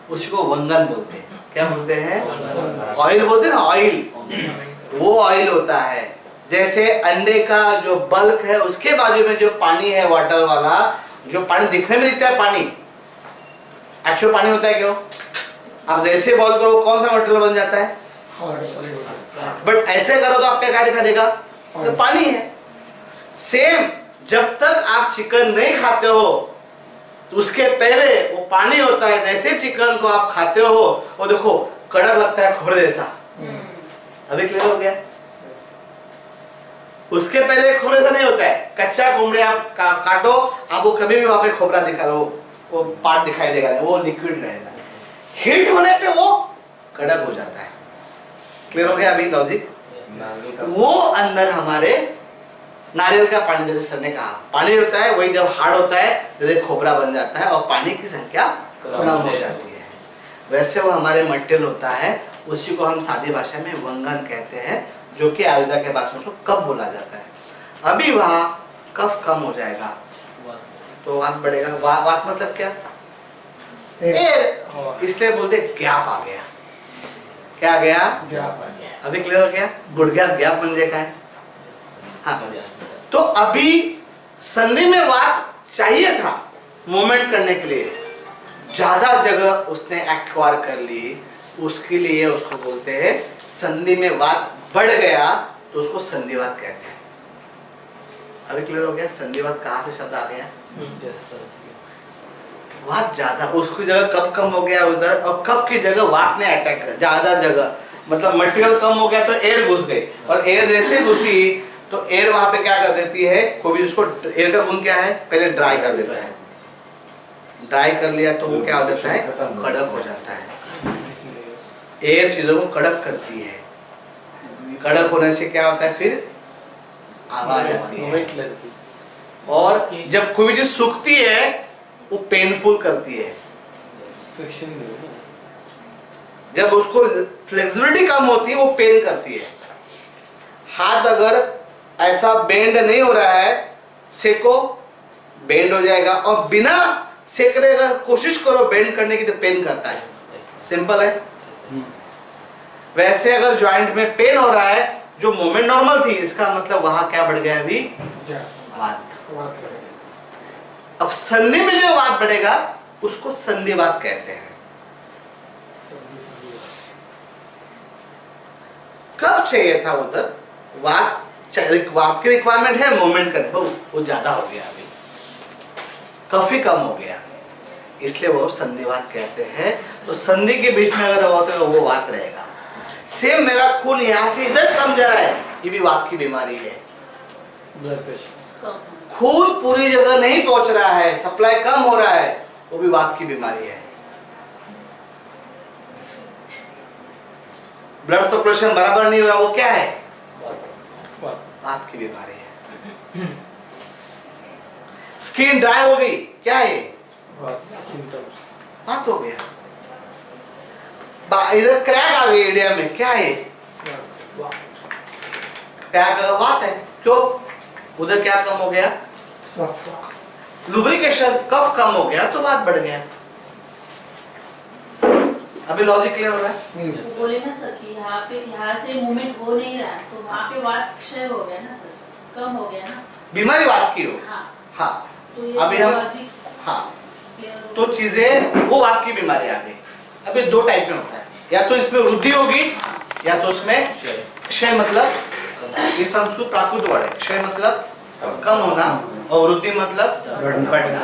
उसी को वंगन बोलते हैं। क्या बोलते हैं? ऑयल बोलते हैं ना, ऑयल। वो ऑयल होता है। जैसे अंडे का जो बल्क है उसके बाजू में जो पानी है वाटर वाला, जो पानी दिखने में दिखता है पानी, एक्चुअल पानी होता है क्यों? आप जैसे बॉल करो कौन सा मटेरियल बन जाता है? बट ऐसे करो तो आपका क्या दिखा देगा? तो पानी है। सेम जब तक आप चिकन नहीं खाते हो तो उसके पहले वो पानी होता है। जैसे चिकन को आप खाते हो वो देखो कड़क लगता है, खोपड़े जैसा। अभी क्लियर हो गया? उसके पहले खोपड़े जैसा नहीं होता है। कच्चा कोमड़े आप काटो, आपको कभी भी वहां पे खोपड़ा दिखा, वो पार्ट दिखाई देगा, वो लिक्विड रहेगा। हीट होने पे वो कड़क हो जाता है। क्लियर हो गया अभी लॉजिक? वो अंदर हमारे नारियल का पानी, जैसे सर ने कहा, पानी होता है, वही जब हार्ड होता है जैसे खोपड़ा बन जाता है और पानी की संख्या कम हो जाती है, वैसे वो हमारे मटेरियल होता है। उसी को हम सादी भाषा में वंगन कहते हैं, जो कि आयुर्वेदा के भाषा में उसको कफ बोला जाता है। अभी वहाँ कफ कम हो जाएगा तो वात बढ़ेगा। वात मतलब क्या? एयर, इसलिए बोलते गैप आ गया। क्या आ गया? अभी क्लियर हो गया? गुड गैप बन जाएगा। हाँ, तो अभी संधि में वात चाहिए था मूवमेंट करने के लिए, ज्यादा जगह उसने एक्वायर कर ली, उसके लिए उसको बोलते हैं संधि में वात बढ़ गया तो उसको संधिवात कहते हैं। अभी क्लियर हो गया? संधिवात कहाँ से शब्द आ गया? वात ज्यादा, उसकी जगह कफ कम हो गया उधर, और कफ की जगह वात ने अटैक कर, ज्यादा जगह मतलब मटेरियल कम हो गया तो एयर घुस गई, और एयर जैसे घुसी तो एयर वहां पे क्या कर देती है, कोई भी उसको, एयर का गुण क्या है? पहले ड्राई कर देता है। ड्राई कर लिया तो वो क्या हो जाता है? कड़क हो जाता है। एयर चीजों को कड़क करती है। कड़क होने से क्या होता है? फिर आवाज आती है, और जब कोई भी चीज सूखती है वो पेनफुल करती है। जब उसको फ्लेक्सिबिलिटी कम होती है वो पेन करती है। हाथ अगर ऐसा बेंड नहीं हो रहा है, सेको, बेंड हो जाएगा, और बिना सेकने अगर कोशिश करो बेंड करने की तो पेन करता है। सिंपल है। वैसे अगर जॉइंट में पेन हो रहा है, जो मूवमेंट नॉर्मल थी, इसका मतलब वहां क्या बढ़ गया? अभी वात। अब संधि में जो वात बढ़ेगा उसको संधिवात कहते हैं। कब चाहिए था उधर वात? वात की रिक्वायरमेंट है मूवमेंट करने, वो ज्यादा हो गया, अभी काफी कम हो गया, इसलिए वो संधिवात कहते हैं। तो संधि के बीच में अगर वो वात रहेगा। सेम मेरा खून यहाँ से इधर कम जा रहा है, ये भी वात की बीमारी है। ब्लड प्रेशर, खून पूरी जगह नहीं पहुंच रहा है, सप्लाई कम हो रहा है, वो भी वात की बीमारी है। ब्लड सर्कुलेशन बराबर नहीं हो रहा, वो क्या है? वात की बीमारी है। स्किन ड्राई हो गई, क्या है? वात हो गया। इधर क्रैक आ गई एरिया में, क्या है? क्रैक वात है। क्यों? उधर क्या कम हो गया? लुब्रिकेशन, कफ कम हो गया तो वात बढ़ गया। अभी लॉजिक क्लियर हो रहा है? बोले ना सर कि यहाँ से मूवमेंट हो नहीं रहा है, तो वहाँ पे वात क्षय हो गया ना सर, कम हो गया ना, बीमारी वात की हो। हाँ, हाँ, तो ये अभी हम, लॉजिक हाँ, क्लियर हो तो चीजें वो वात की बीमारी आ गई। अभी दो टाइप में होता है, या तो इसमें वृद्धि होगी या तो उसमें क्षय। मतलब ये संस्कृत प्राकृत वर्ड है। क्षय मतलब कम होना और वृद्धि मतलब बढ़ना।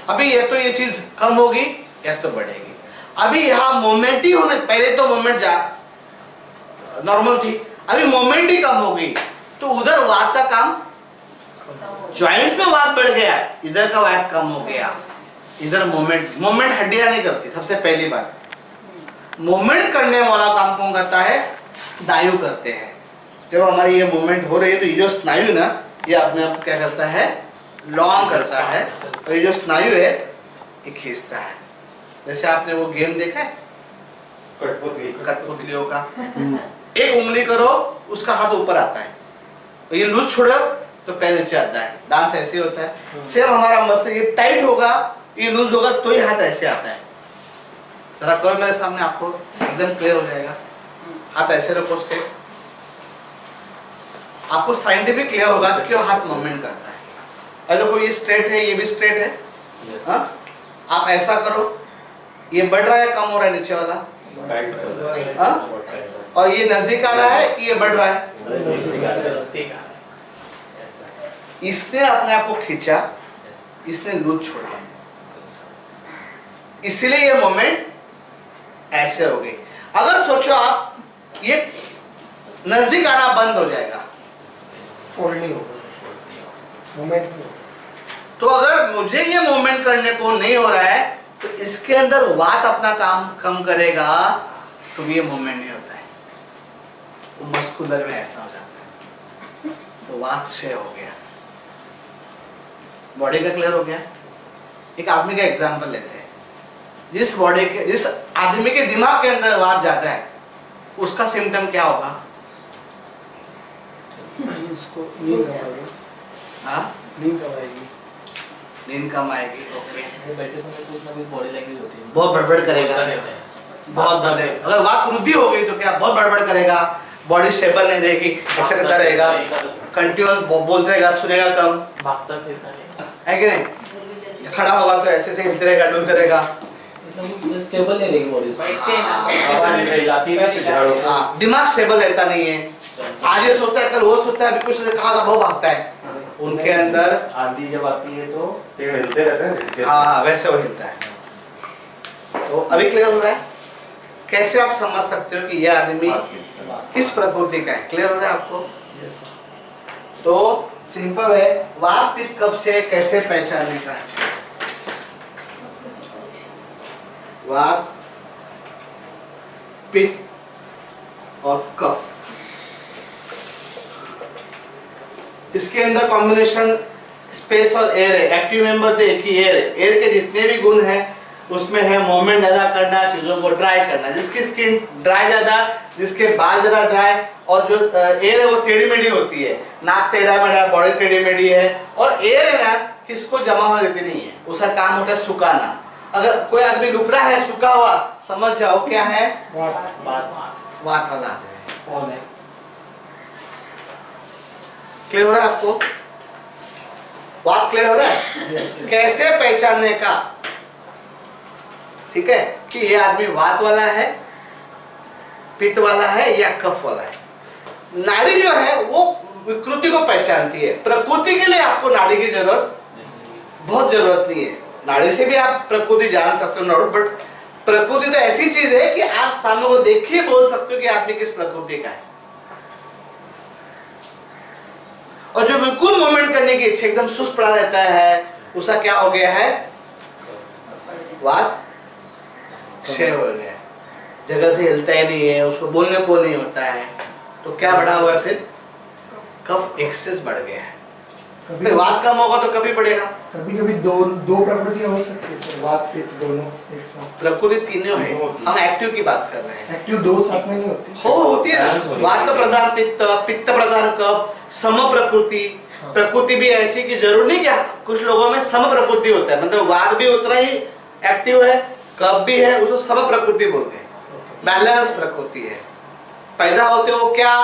अभी या तो ये चीज कम होगी या तो बढ़ेगी। अभी यहाँ मोमेंट ही होने, पहले तो मोमेंट नॉर्मल थी, अभी मोमेंट ही कम होगी तो उधर वात का काम, जॉइंट्स में वात बढ़ गया, इधर का वात कम हो गया। इधर मोमेंट हड्डियां नहीं करती। सबसे पहली बात, मूवमेंट करने वाला काम कौन करता है? स्नायु करते हैं। जब हमारी ये मूवमेंट हो रही है तो ये जो स्नायु ना, ये अपने आप क्या करता है? लॉन्ग करता है, और ये जो स्नायु है ये खींचता है। जैसे आपने वो गेम देखा है कठपुतलियों का, एक उंगली करो उसका हाथ ऊपर आता है, तो ये लूज छोड़ो तो पैर नीचे आता है। डांस ऐसे होता है। सेम हमारा मसल ये टाइट होगा, ये लूज होगा तो ये हाथ ऐसे आता है। जरा करो मेरे सामने, आपको एकदम क्लियर हो जाएगा। हाथ ऐसे रखो उसके, आपको साइंटिफिक क्लियर होगा क्यों हाथ मूवमेंट करता है। अगर देखो ये स्ट्रेट है, ये भी स्ट्रेट है। हाँ, आप ऐसा करो, ये बढ़ रहा है कम हो रहा है नीचे वाला, हाँ? और ये नजदीक आ रहा है कि ये बढ़ रहा है? इसने अपने आप को खींचा, इसने लूज छोड़ा, इसलिए ये मोमेंट ऐसे हो गई। अगर सोचो आप, ये नजदीक आना बंद हो जाएगा, फोल्ड नहीं होगा, मूवमेंट नहीं होगा। तो अगर मुझे ये मूवमेंट करने को नहीं हो रहा है तो इसके अंदर वात अपना काम कम करेगा, तो ये मूवमेंट नहीं होता है। तो मस्कुलर में ऐसा हो जाता है, तो वात क्षय हो गया। बॉडी का क्लियर हो गया। एक आदमी का एग्जांपल लेते हैं। जिस आदमी के दिमाग के अंदर वात ज्यादा है, उसका सिम्टम क्या होगा? उसको नींद कम आएगी। हाँ, नींद कम आएगी। नींद कम आएगी। ओके, वो बैठे समय कुछ ना कुछ बॉडी लैंग्वेज होती है, बहुत बड़बड़ करेगा, बहुत बड़े। अगर वात वृद्धि हो गई तो क्या बहुत बड़बड़ करेगा, बॉडी स्टेबल नहीं रहेगी, ऐसा करता रहेगा, कंटिन्यूअस बोलते रहेगा, सुनेगा कम, भागता फिरता है है कि नहीं? खड़ा होगा तो ऐसे से हिलते रहेगा, डुलते रहेगा, स्टेबल नहीं रहेगी बॉडी। आवाज नहीं जाती ना तो झाड़ू। हाँ, दिमाग स्टेबल रहता नहीं है। आज ये सोचता है, कल वो सोचता है, अभी कुछ कहा वो भागता है। उनके अंदर आंधी जब आती है तो पेड़ हिलते रहते हैं। हाँ, वैसे वो हिलता है। तो अभी क्लियर हो रहा है? कैसे आप समझ सकते हो कि यह आदमी किस प्रकृति का है? क्लियर हो रहा है आपको? तो सिंपल है, वात पित्त कफ से कैसे पहचानने का है? वात पित्त और कफ, इसके अंदर कॉम्बिनेशन स्पेस और एयर है। एक्टिव मेंबर तो एक ही एयर है। एयर के जितने भी गुण हैं उसमें है मूवमेंट ज्यादा करना, चीजों को ड्राई करना। जिसकी स्किन ड्राई ज्यादा, जिसके बाल ज्यादा ड्राई, और जो एयर है वो टेढ़ी मेढ़ी होती है, नाक टेढ़ा मेढ़ा, बॉडी टेढ़ी मेढ़ी है। और एयर है ना, किसको जमा होने देती नहीं है, उसका काम होता है सुखाना। अगर कोई आदमी लुकड़ा है, सूखा हुआ, समझ जाओ क्या है? वात वाला आदमी। क्लियर हो रहा है आपको? बात क्लियर हो रहा है? कैसे पहचानने का? ठीक है, कि ये आदमी वात वाला है, पित्त वाला है या कफ वाला है। नाड़ी जो है वो विकृति को पहचानती है। प्रकृति के लिए आपको नाड़ी की बहुत जरूरत नहीं है। नाड़ी से भी आप प्रकृति जान सकते हो, बट प्रकृति तो ऐसी चीज है कि आप सामने को देख के बोल सकते हो कि आदमी किस प्रकृति का है। और जो बिल्कुल मूवमेंट करने की इच्छा, एकदम सुस्त पड़ा रहता है, उसका क्या हो गया है? वात क्षय हो गया, जगह से हिलता ही नहीं है, उसको बोलने को नहीं होता है। तो क्या बढ़ा हुआ है? फिर कफ एक्सेस बढ़ गया है। फिर वात कम होगा तो कभी बढ़ेगा। कभी कभी दो प्रकृतियां हो सकती है सर, वात पित्त दोनों एक साथ। प्रकृति तीनों है, हम एक्टिव की बात कर रहे हैं। एक्टिव दो साथ में नहीं होती? होती है ना। वात प्रधान पित्त, पित्त प्रधान कफ, सम प्रकृति। प्रकृति भी ऐसी कि जरूर नहीं क्या, कुछ लोगों में सम प्रकृति होता है, मतलब वात भी उतना ही एक्टिव है, कफ भी है, उसको सम प्रकृति बोलते हैं, बैलेंस प्रकृति है। पैदा होते हो क्या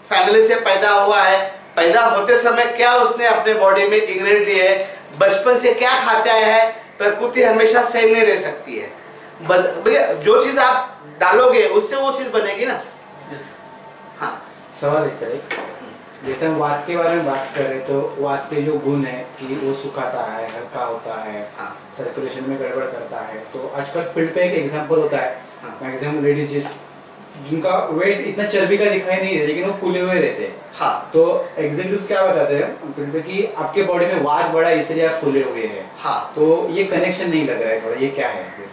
फैमिली से पैदा हुआ है, पैदा होते समय क्या उसने अपने बॉडी में इंग्रेडिएंट लिए है, बचपन से क्या खाते आया है, प्रकृति हमेशा सेम नहीं रह सकती है। जो चीज आप डालोगे उससे वो चीज बनेगी ना। हाँ, सवाल है सर, जैसे हम वात के बारे में बात कर रहे हैं तो वात के जो गुण है कि वो सुखाता है, हल्का होता है, हाँ। सर्कुलेशन में गड़बड़ करता है। तो आजकल फील्ड पे एक एग्जांपल होता है, हाँ। मैक्सिमम लेडीज जिनका वेट इतना चर्बी का दिखाई नहीं देता लेकिन वो फूले हुए रहते हैं। हाँ। तो एग्जीक्यूटिव्स क्या बताते हैं फील्ड पे कि आपके बॉडी में वात बड़ा है इसलिए आप फूले हुए हैं। हाँ। तो ये कनेक्शन नहीं लग रहा है थोड़ा, ये क्या है फिर?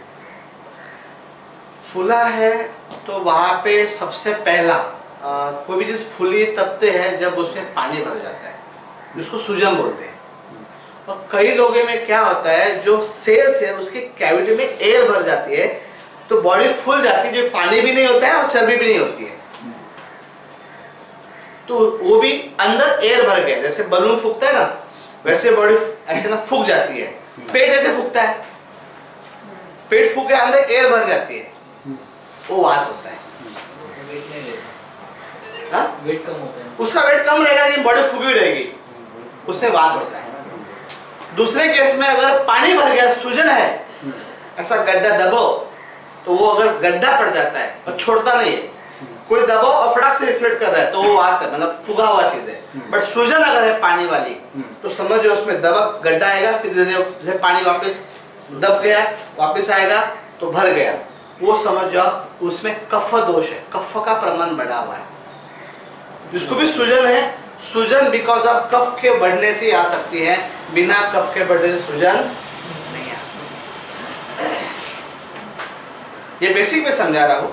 फूला है तो वहां पे सबसे पहला कोई भी चीज फूली तबते है जब उसमें पानी भर जाता है, जिसको सूजन बोलते हैं। और कई लोगों में क्या होता है, जो सेल्स है उसकी कैविटी में एयर भर जाती है तो बॉडी फूल जाती है, जो पानी भी नहीं होता है और चर्बी भी नहीं होती है। तो वो भी अंदर एयर भर गया, जैसे बलून फूकता है ना वैसे बॉडी ऐसे ना फूक जाती है। पेट ऐसे फूकता है, पेट फूक के अंदर एयर भर जाती है, वो वात होता है। वेट नहीं लेता, हाँ? वेट कम होता है, उसका वेट कम रहेगा लेकिन बॉडी फूकी हुई रहेगी, उससे वात होता है। दूसरे केस में अगर पानी भर गया, सूजन है, ऐसा गड्ढा दबो तो वो अगर गड्ढा पड़ जाता है और छोड़ता नहीं है, कोई दबाव और फटाक से रिफ्लेक्ट कर रहा है तो वो वात है, मतलब फूगा हुआ चीज है। बट सूजन अगर है पानी वाली तो समझो उसमें दबक गड्ढा आएगा, फिर जैसे पानी वापस दब गया वापस आएगा तो भर गया, वो समझ जाओ उसमें कफ दोष है, कफ का प्रमाण बढ़ा हुआ है। जिसको भी सूजन है, सूजन बिकॉज ऑफ कफ के बढ़ने से आ सकती है, बिना कफ के बढ़ने से सूजन नहीं आ सकती। ये बेसिक में समझा रहा हूँ,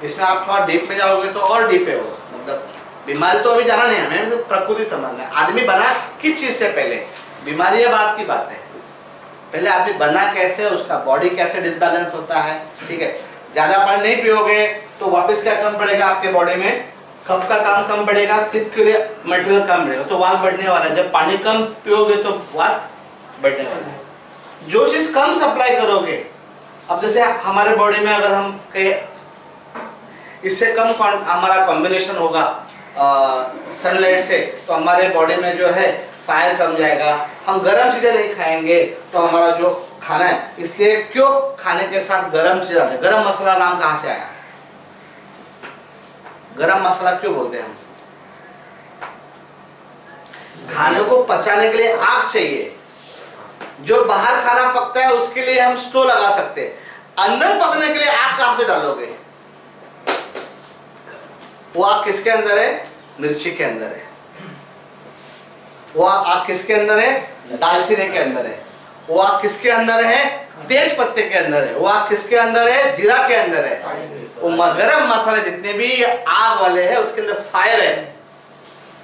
इसमें आप थोड़ा डीप में जाओगे तो और डीप है वो। मतलब बीमारी तो अभी जाना नहीं है हमें, तो प्रकृति समझना है। आदमी बना किस चीज से पहले, बीमारी या बात की बात है, पहले आदमी बना कैसे, उसका बॉडी कैसे डिसबैलेंस होता है, ठीक है। ज्यादा पानी नहीं पियोगे तो वापस क्या कम पड़ेगा आपके बॉडी में, कफ का काम कम बढ़ेगा, पित्त के लिए मटेरियल कम बढ़ेगा तो वात बढ़ने वाला है। जब पानी कम पियोगे तो वात बढ़ने वाला है। जो चीज कम सप्लाई करोगे, अब जैसे हमारे बॉडी में अगर हम कहे इससे कम हमारा कॉम्बिनेशन होगा सनलाइट से तो हमारे बॉडी में जो है फायर कम जाएगा। हम गर्म चीजें नहीं खाएंगे तो हमारा जो खाना है, इसलिए क्यों खाने के साथ गर्म चीज आते हैं। गरम मसाला नाम कहाँ से आया, गरम मसाला क्यों बोलते हैं हम? खाने को पचाने के लिए आग चाहिए। जो बाहर खाना पकता है उसके लिए हम स्टोव लगा सकते हैं, अंदर पकने के लिए आग कहां से डालोगे? वो आग किसके अंदर है? मिर्ची के अंदर है। वो आग किसके अंदर है? दालचीनी के अंदर है। वो आग किसके अंदर है? तेज पत्ते के अंदर है। वो आग किसके अंदर है? जीरा के अंदर है। वो गरम मसाले जितने भी आग वाले हैं उसके अंदर फायर है,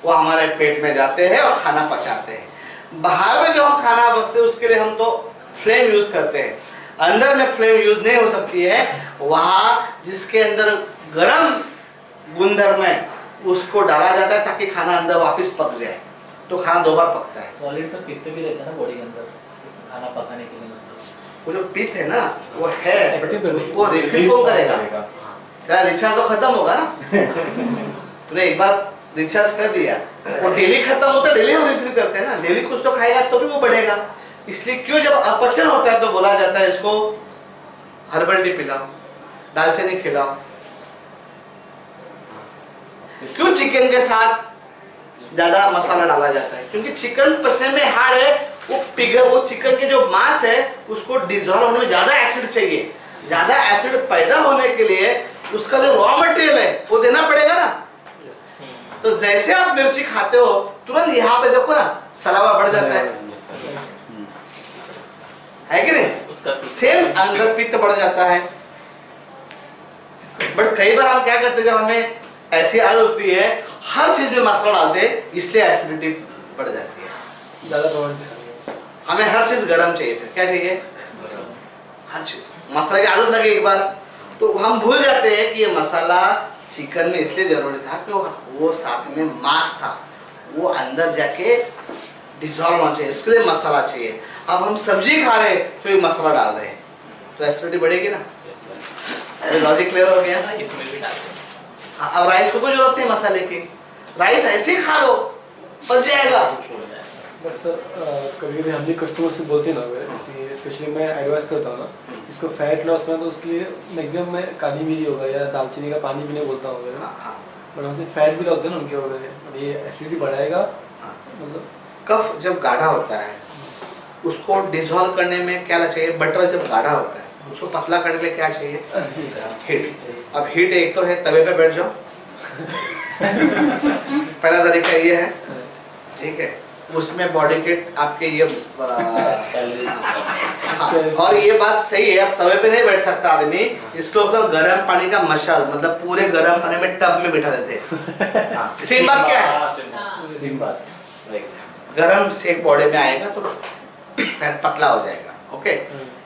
वो हमारे पेट में जाते हैं और खाना पचाते हैं। बाहर में जो हम खाना बकते हैं उसके लिए हम तो फ्लेम यूज करते हैं, अंदर में फ्लेम यूज नहीं हो सकती है। वहां जिसके अंदर गरम गुणधर्म है उसको डाला जाता है ताकि खाना अंदर वापस पक जाए, तो खाना दो बार पकता है। सॉलिड सब पित्त भी रहता है ना बॉडी के अंदर खाना पकाने के लिए। मतलब वो जो पित्त है ना वो है, उसको रिफिल कौन करेगा? तेरा रिचार्ज तो खत्म होगा ना तूने एक बार रिचार्ज कर दिया, वो डेली खत्म होता है, डेली हम रिफिल करते हैं ना, डेली कुछ तो खाएगा तो भी वो बढ़ेगा। इसलिए क्यों जब अपचन होता है तो बोला जाता है इसको हर्बल टी पिलाओ, दालचीनी खिलाओ। क्यों चिकन के साथ ज्यादा मसाला डाला जाता है? क्योंकि चिकन पचने में हार्ड है, वो चिकन के जो मांस है उसको डिसॉल्व होने में ज्यादा एसिड चाहिए। ज्यादा एसिड पैदा होने के लिए उसका जो रॉ मटेरियल है वो देना पड़ेगा ना। तो जैसे आप मिर्ची खाते हो तुरंत यहाँ पे देखो ना सलावा बढ़ जाता है कि नहीं? सेम अंदर पित्त बढ़ जाता है। बट कई बार हम क्या करते हैं, जब हमें ऐसी आदत होती है हर चीज में मसाला डालते हैं इसलिए एसिडिटी बढ़ जाती है। ज्यादा हमें हर चीज गरम चाहिए, फिर क्या चाहिए? हर चीज मसाला की आदत लगे एक बार तो हम भूल जाते हैं कि ये मसाला चिकन में इसलिए जरूरी था कि वो साथ में मांस था, वो अंदर जाके डिसॉल्व होना चाहिए, इसके लिए मसाला चाहिए। अब हम सब्जी खा रहे तो ये मसाला डाल रहे हैं तो एसिडिटी बढ़ेगी ना। लॉजिक क्लियर हो गया? इसमें भी डालते हैं। अब राइस को कोई जरूरत नहीं मसाले की, राइस ऐसे ही खा लो पच जाएगा। बट सर कभी कभी हम भी कस्टमर से बोलते हैं ना, स्पेशली मैं एडवाइस करता हूँ ना इसको फैट लॉस में, तो उसके लिए मैक्सिमम मैं काली मिरी होगा या दालचीनी का पानी पीने बोलता हूँ। बट वैसे फैट भी लगते हैं ना उनके वगैरह, मतलब ये एसिडिटी बढ़ाएगा हाँ। मतलब। कफ जब गाढ़ा होता है उसको डिसॉल्व करने में क्या चाहिए? बटर जब गाढ़ा होता है उसको पतला करने के लिए क्या चाहिए? हीट। अब हीट एक तो है तवे पे बैठ जाओ पहला तरीका ये है, ठीक है। उसमें बॉडी के आपके ये हाँ, और ये बात सही है, अब तवे पे नहीं बैठ सकता आदमी, इसको मतलब गर्म पानी का मशाल, मतलब पूरे गर्म पानी में टब में बिठा देते हैं। स्टीम बात क्या है? हाँ। गर्म से बॉडी में आएगा तो फैट पतला हो जाएगा। ओके।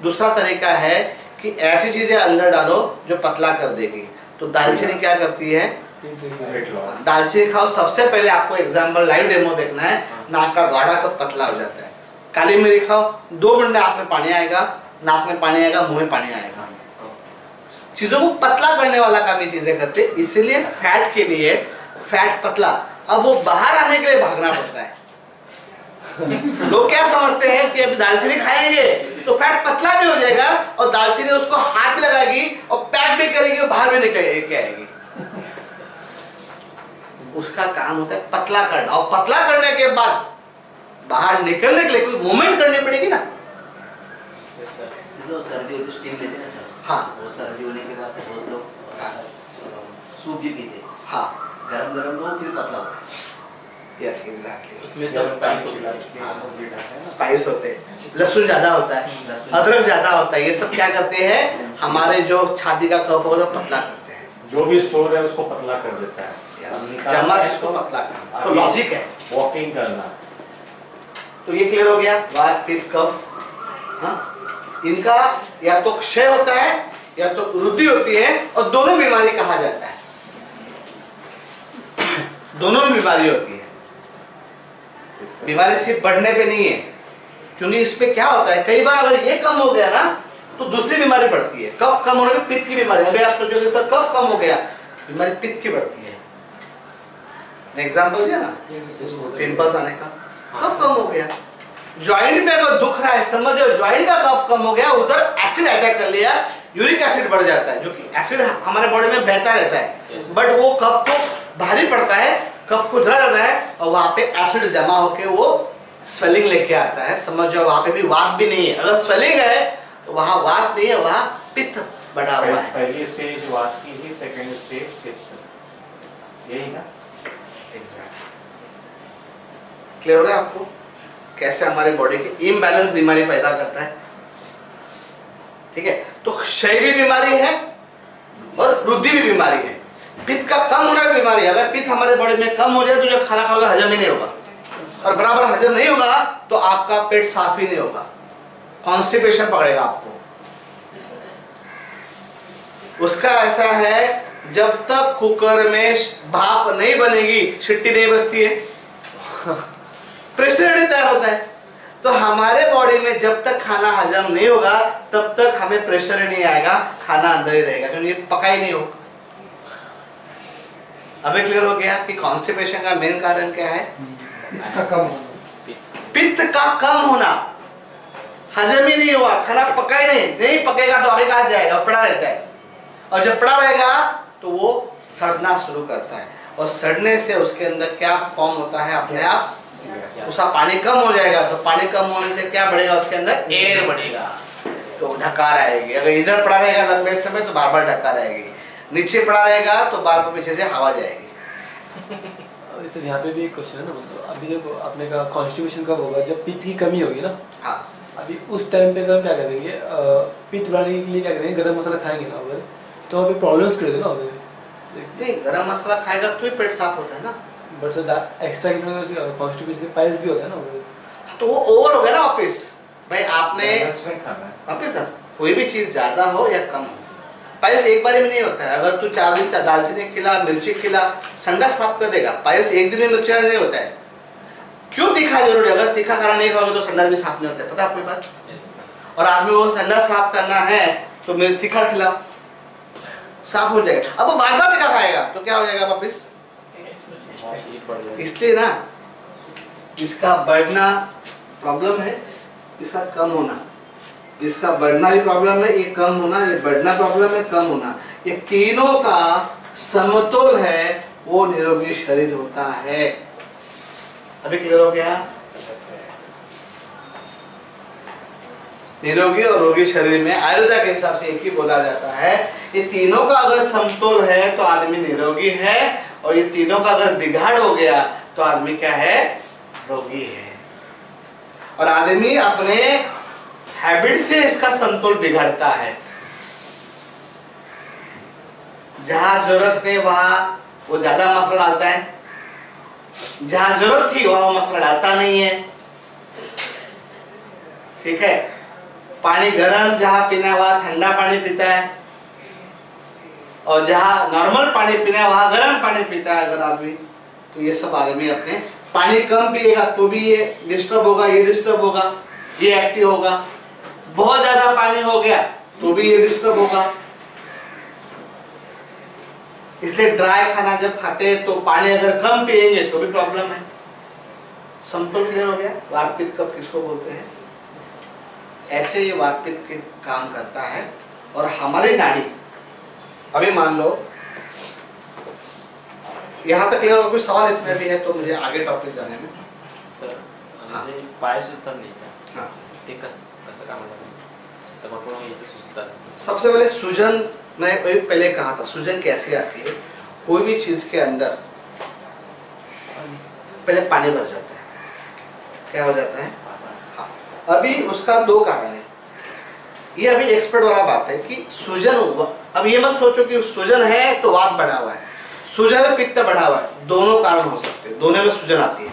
दूसरा तरीका है कि ऐसी चीजें अंदर डालो जो पतला कर देगी। तो दालचीनी क्या करती है? दालचीनी खाओ, सबसे पहले आपको एग्जांपल लाइव डेमो देखना है, नाक का गाढ़ा कब पतला हो जाता है। काली मिर्च खाओ, 2 मिनट में आँख में पानी आएगा, नाक में पानी आएगा, मुंह में पानी आएगा। चीजों को पतला करने वाला काम ये चीजें करते हैं, इसीलिए फैट के लिए फैट पतला। अब वो बाहर आने के लिए भागना पड़ता है। लोग क्या समझते हैं कि अभी दालचीनी खाएंगे तो फैट पतला भी हो जाएगा और दालचीनी उसको हाथ भी लगाएगी और पैक भी करेगी और बाहर भी निकल के आएगी। उसका काम होता है पतला करना, और पतला करने के बाद बाहर निकलने के लिए कोई मूवमेंट करनी पड़ेगी ना। जो सर्दी होती है स्टीम लेते हैं सर, हाँ। वो सर्दी होने के बाद से बहुत लोग सूप भी पीते हैं। हाँ, गरम गरम लो फिर पतला होता है। Yes exactly. उसमें सब स्पाइस होता है, स्पाइस होते हैं, लहसुन ज्यादा होता है, अदरक ज्यादा होता है, ये सब क्या करते हैं? हमारे जो छाती का कफ होगा पतला करते हैं। जो भी स्टोर है उसको पतला कर देता है। चम्मच इसको पतला करना, तो लॉजिक है। वॉकिंग करना। तो ये क्लियर हो गया, वात पित्त कफ। हाँ, इनका या तो क्षय होता है या तो वृद्धि होती है, और दोनों बीमारी कहा जाता है। दोनों में बीमारी होती है। बीमारी सिर्फ बढ़ने पे नहीं है, क्योंकि इस पे क्या होता है, कई बार अगर ये कम हो गया ना तो दूसरी बीमारी बढ़ती है। कफ कम होने पे पित्त की बीमारी, अभी आप सोचोगे सर कफ कम हो गया, बीमारी पित्त की बढ़ती है। एग्जाम्पल दिया ना, पिंपल्स आने का, कफ कम हो गया। ज्वाइंट में अगर दुख रहा है, समझो ज्वाइंट का कफ कम हो गया, उधर एसिड अटैक कर लिया, यूरिक एसिड बढ़ जाता है, जो कि एसिड हमारे बॉडी में बहता रहता है, बट वो कफ को भारी पड़ता है, कफ को धरा जाता है, और वहां पे एसिड जमा होके वो स्वेलिंग लेके आता है। समझो वहां पे भी वात भी नहीं है, अगर स्वेलिंग है तो वहां वात नहीं है, वहां पित्त बढ़ा हुआ है। पहली स्टेज वात की ही, सेकंड स्टेज पित्त, यही ना? क्लियर है आपको कैसे हमारे बॉडी के इम्बैलेंस बीमारी पैदा करता है? ठीक है, तो क्षय भी बीमारी है और वृद्धि भी बीमारी है। पित्त का कम होना भी बीमारी है। अगर पित्त हमारे बॉडी में कम हो जाए तो जो खाना खाओगे हजम ही नहीं होगा, और बराबर हजम नहीं होगा तो आपका पेट साफ ही नहीं होगा, कॉन्स्टिपेशन पकड़ेगा आपको। उसका ऐसा है, जब तक कुकर में भाप नहीं बनेगी सिट्टी नहीं बजती है, प्रेशर नहीं तैयार होता है। तो हमारे बॉडी में जब तक खाना हजम नहीं होगा तब तक हमें प्रेशर ही नहीं आएगा, खाना अंदर ही रहेगा, क्योंकि पका ही नहीं होगा। अभी क्लियर हो गया कि कॉन्स्टिपेशन का मेन कारण क्या है? पित्त का कम होना। पित्त का कम होना, हजम ही नहीं हुआ, खाना पका ही नहीं पकेगा तो आगे कहां जाएगा? पड़ा रहता है, और जब पड़ा रहेगा तो वो सड़ना शुरू करता है, और सड़ने से उसके अंदर क्या फॉर्म होता है? अपने आप उसका पानी कम हो जाएगा, तो पानी कम होने से क्या बढ़ेगा? उसके अंदर एयर बढ़ेगा, तो ढकार आएगी। अगर इधर पड़ा रहेगा लंबे समय तो बार बार ढकार आएगी, नीचे पड़ा रहेगा तो बार बार पीछे से हवा जाएगी। सर यहाँ पे भी एक क्वेश्चन है ना, मतलब अभी जब आपने कहा कॉन्स्टिपेशन कब होगा? जब पित्त की कमी होगी ना। हाँ, अभी उस टाइम पे हम क्या करेंगे? पित्त बढ़ाने के लिए क्या करेंगे? गरम मसाला खाएंगे ना अगर, तो अभी प्रॉब्लम्स करेगा ना अगर। नहीं, गरम मसाला खाएगा तो ही पेट साफ होता है ना। बट सर एक्स्ट्रा कॉन्स्टिपेशन से पाइल्स भी होता है ना, तो वो ओवर हो गया ना वापिस। भाई आपने खाना है। वापिस ना, कोई भी चीज ज्यादा हो या कम हो, पाइल्स एक बार में नहीं होता है। अगर तू 4 दिन दालचीनी खिला, मिर्ची खिला, संडा साफ कर देगा। पाइल्स एक दिन में मिर्ची नहीं होता है। क्यों तीखा जरूरी? अगर तीखा खाना नहीं खाओगे तो संडा भी साफ नहीं होता है, पता है आपको बात? और आदमी को संडा साफ करना है तो मिर्ची तीखा खिलाओ, साफ हो जाएगा। अब वो बार बार तीखा खाएगा तो क्या हो जाएगा वापिस? इसलिए ना इसका बढ़ना प्रॉब्लम है, इसका कम होना, इसका बढ़ना भी प्रॉब्लम है, ये कम होना, ये बढ़ना प्रॉब्लम है, कम होना, ये तीनों का समतोल है, वो निरोगी शरीर होता है। अभी क्लियर हो गया? निरोगी और रोगी शरीर में आयुर्वेद के हिसाब से एक ही बोला जाता है, ये तीनों का अगर समतोल है तो आदमी निरोगी है, और ये तीनों का अगर बिगाड़ हो गया तो आदमी क्या है? रोगी है। और आदमी अपने हैबिट से इसका समतोल बिगड़ता है। जहां जरूरत नहीं वहां वो ज्यादा मसाला डालता है, जहां जरूरत थी वहां वो मसाला डालता नहीं है। ठीक है? पानी गर्म जहां पीना है वहां ठंडा पानी पीता है, और जहां नॉर्मल पानी पीना है वहां गर्म पानी पीता है अगर आदमी। तो ये सब आदमी अपने पानी कम पिएगा तो भी ये डिस्टर्ब होगा, ये डिस्टर्ब होगा, ये एक्टिव होगा। बहुत ज्यादा पानी हो गया तो भी ये डिस्टर्ब होगा। इसलिए ड्राई खाना जब खाते हैं तो पानी अगर कम पिएंगे तो भी प्रॉब्लम है। समतोल क्लियर हो गया? वात पित्त कफ किसको बोलते हैं? ऐसे ये वात पित्त के काम करता है। और हमारी नाड़ी, अभी मान लो यहाँ तक क्लियर हो, कोई सवाल इसमें भी है तो मुझे आगे टॉपिक जाने में। सर हां म्हणजे पाय सुचतात नाही का? हां, ते कसं काम करतात? तर मग कोण येते सुचतात? सबसे पहले सूजन, मैं पहले कहा था सूजन कैसे आती है। कोई भी चीज के अंदर पहले पानी भर जाता है, क्या हो जाता है? हाँ। अभी उसका दो कारण है। ये अभी एक्सपर्ट वाला बात है कि सूजन हुआ। अब ये मत सोचो कि सूजन है तो वात बढ़ा हुआ है, सूजन में पित्त बढ़ा हुआ है। दोनों कारण हो सकते हैं, दोनों में सूजन आती है।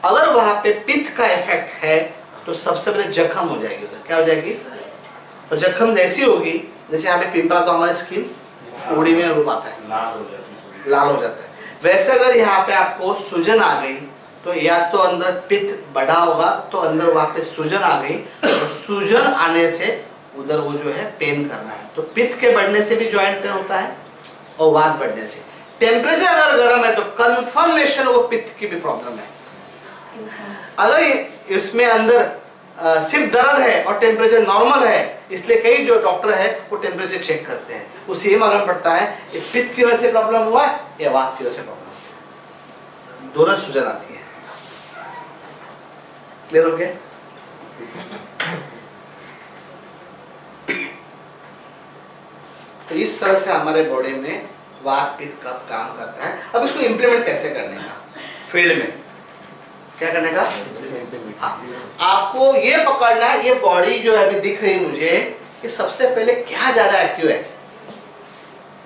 अगर वहां पे पित्त का इफेक्ट है तो सबसे पहले जख्म हो जाएगी उधर। क्या हो जाएगी? तो जख्म जैसी होगी, जैसे यहाँ पे पिंपल तो हमारी स्किन फोड़ी में रूप आता है, लाल हो जाता है। वैसे अगर यहाँ पे आपको सूजन आ गई तो या तो अंदर पित्त बढ़ा होगा, तो अंदर वहां पे सूजन आ गई, और सूजन आने से उधर वो जो है पेन कर रहा है। तो पित्त के बढ़ने से भी जॉइंट पेन होता है, और वात बढ़ने से। टेम्परेचर अगर गर्म है तो कंफर्मेशन वो पित्त की भी प्रॉब्लम है। अगर इसमें अंदर सिर्फ दर्द है और टेम्परेचर नॉर्मल है, इसलिए कई जो डॉक्टर है वो टेम्परेचर चेक करते हैं, उसे ये मालूम पड़ता है ये पित्त की वजह से प्रॉब्लम हुआ है या वात की वजह से प्रॉब्लम हुआ है। दोनों सूजन आती है। क्लियर हो गया? तो इस तरह से हमारे बॉडी में वात पित्त का काम करता है। अब इसको इम्प्लीमेंट कैसे करने का? फील्ड में क्या करने का? हाँ, आपको ये पकड़ना है, ये बॉडी जो है अभी दिख रही मुझे, ये सबसे पहले क्या ज्यादा एक्टिव है।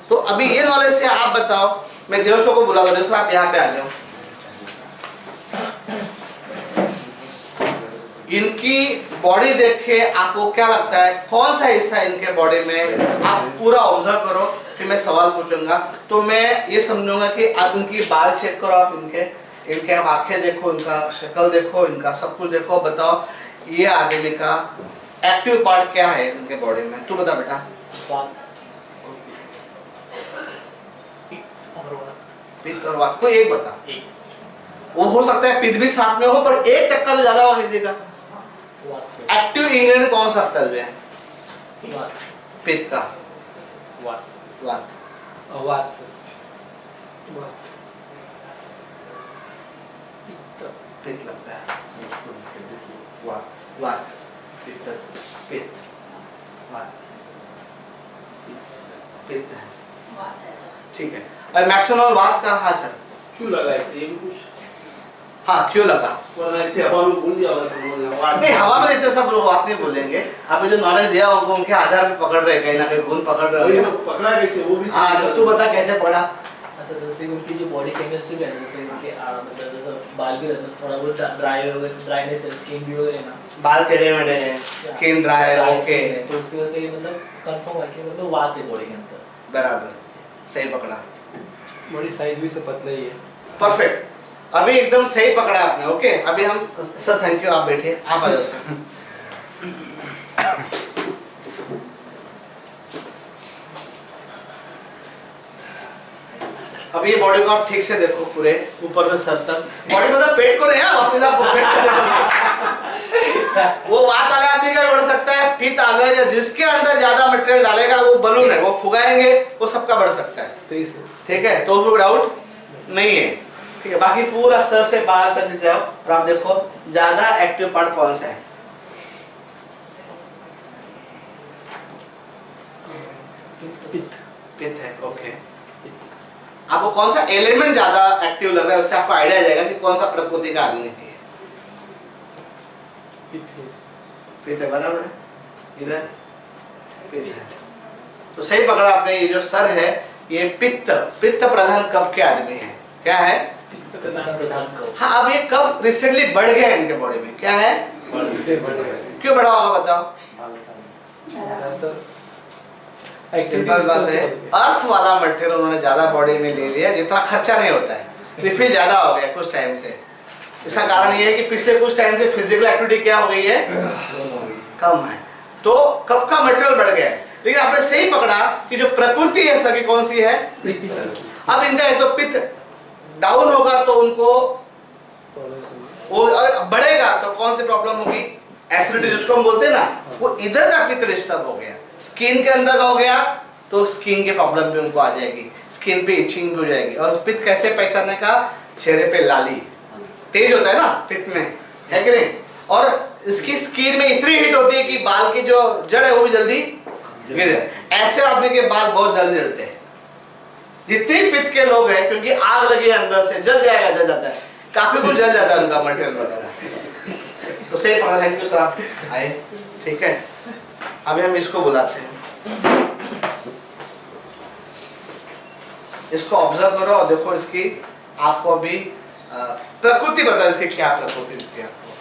तो अभी ये नॉलेज से आप बताओ, मैं देवसों को बुला लो, देवसों आप यहाँ पे आ जाओ। इनकी बॉडी देख के आपको क्या लगता है कौन सा हिस्सा इनके बॉडी में? आप पूरा ऑब्जर्व करो, फिर मैं सवाल पूछूंगा। तो मैं ये समझूंगा कि आप इनकी बाल चेक करो, आप इनके आप आंखें देखो, इनका शक्ल देखो, इनका सब कुछ देखो। बताओ ये आदमी का एक्टिव पार्ट क्या है इनके बॉडी में? तू बता बेटा। पित्त और वात, कोई एक बता। वो हो सकता है पित्त भी साथ में हो, पर 1% तो ज्यादा होगा किसी का। एक्टिव इंग्रेडिएंट कौन सा है जो है पित्त का? वात। वात। वात वात। पित्त लगता है। वात। पित्त। वात। पित्त है। ठीक है। और मैक्सिमम वात का? हाँ सर। क्यों लगा है ये कुछ? हाँ क्यों लगा? वरना ऐसे हवा में बोल दिया होगा सब। नहीं, हवा में इतने सब लोग बात नहीं बोलेंगे। आपने जो नॉलेज दिया होगा उनके आधार पे पकड़ रहे, कहीं ना कहीं गुण पकड़ रहे हो। पकड़ा कैसे वो भी? हाँ तो तू बता कैसे पढ़ा? असं जैसे उनकी जो बॉडी केमिस्ट्री भी है ना, जैसे उनके मतलब जैसे बाल भी रहते हैं थोड़ा बहुत ड्राई वगैरह, ड्राइनेस है, स्किन भी वगैरह ना, बाल टेढ़े मेढ़े हैं, स्किन ड्राई है, ओके, तो उसकी वजह से मतलब कंफर्म है कि मतलब वात है बॉडी के अंदर। बराबर, सही पकड़ा। बॉडी साइज भी से पतला ही है। परफेक्ट, अभी एकदम सही पकड़ा आपने। ओके, अभी हम सर थैंक यू, आप बैठिए, आप आ जाओ सर। अब ये बॉडी को आप ठीक से देखो, पूरे ऊपर से सर तक। बॉडी मतलब पेट को नहीं, वापस आप पेट को देखो। वो वात वाले आदमी का बढ़ सकता है, पित्त अगर या जिसके अंदर ज्यादा मटेरियल डालेगा वो बलून है, वो फुगाएंगे, वो सबका बढ़ सकता है। ठीक है, तो उसमें डाउट नहीं है, ठीक है। बाकी पूरा सर से बाहर तक जाओ और आप देखो ज्यादा एक्टिव पार्ट कौन सा है। पित्त है, ओके। आपको कौन सा एलिमेंट ज्यादा एक्टिव लग रहा है, उससे आपको आइडिया आ जाएगा कि कौन सा प्रकृति का आदमी है। पित्त है, बराबर है। इधर पित्त है, तो सही पकड़ा आपने। ये जो सर है ये पित्त प्रधान कफ के आदमी है। क्या है? हाँ, अब ये कफ रिसेंटली बढ़ गया है इनके बॉडी में। क्या है? क्यों बढ़ा होगा बताओ? सिंपल बात है, अर्थ वाला मटेरियल उन्होंने ज्यादा बॉडी में ले लिया, जितना खर्चा नहीं होता है, रिफिल ज्यादा हो गया कुछ टाइम से। इसका कारण ये है कि पिछले कुछ टाइम से फिजिकल एक्टिविटी क्या हो गई है? कम है, तो कफ का मटेरियल बढ़ गया है। लेकिन आपने सही पकड़ा कि जो प्रकृति है सर की कौन सी है? अब इनका है तो पित्त डाउन होगा तो उनको वो बढ़ेगा तो कौन सी प्रॉब्लम होगी? एसिडिटी जिसको हम बोलते हैं ना, वो इधर का पित्त डिस्टर्ब हो गया, स्किन के अंदर का हो गया तो स्किन के प्रॉब्लम भी उनको आ जाएगी, स्किन पे इचिंग हो जाएगी। और पित्त कैसे पहचानने का? चेहरे पे लाली तेज होता है ना पित्त में, है कि नहीं? और इसकी स्किन में इतनी हीट होती है कि बाल की जो जड़ है वो भी जल्दी गिर जाए। ऐसे आदमी के बाल बहुत जल्दी गिरते हैं जितने पित्त के लोग हैं, क्योंकि आग लगी है अंदर से, जल जाएगा, जल जाता है, काफी कुछ जल जाता है उनका मटेरियल वगैरह। तो सही पकड़ा, थैंक यू सर, आप आए, ठीक है। अभी हम इसको बुलाते हैं, इसको ऑब्जर्व करो और देखो इसकी आपको अभी प्रकृति बताओ, इसकी क्या प्रकृति दिखती है आपको?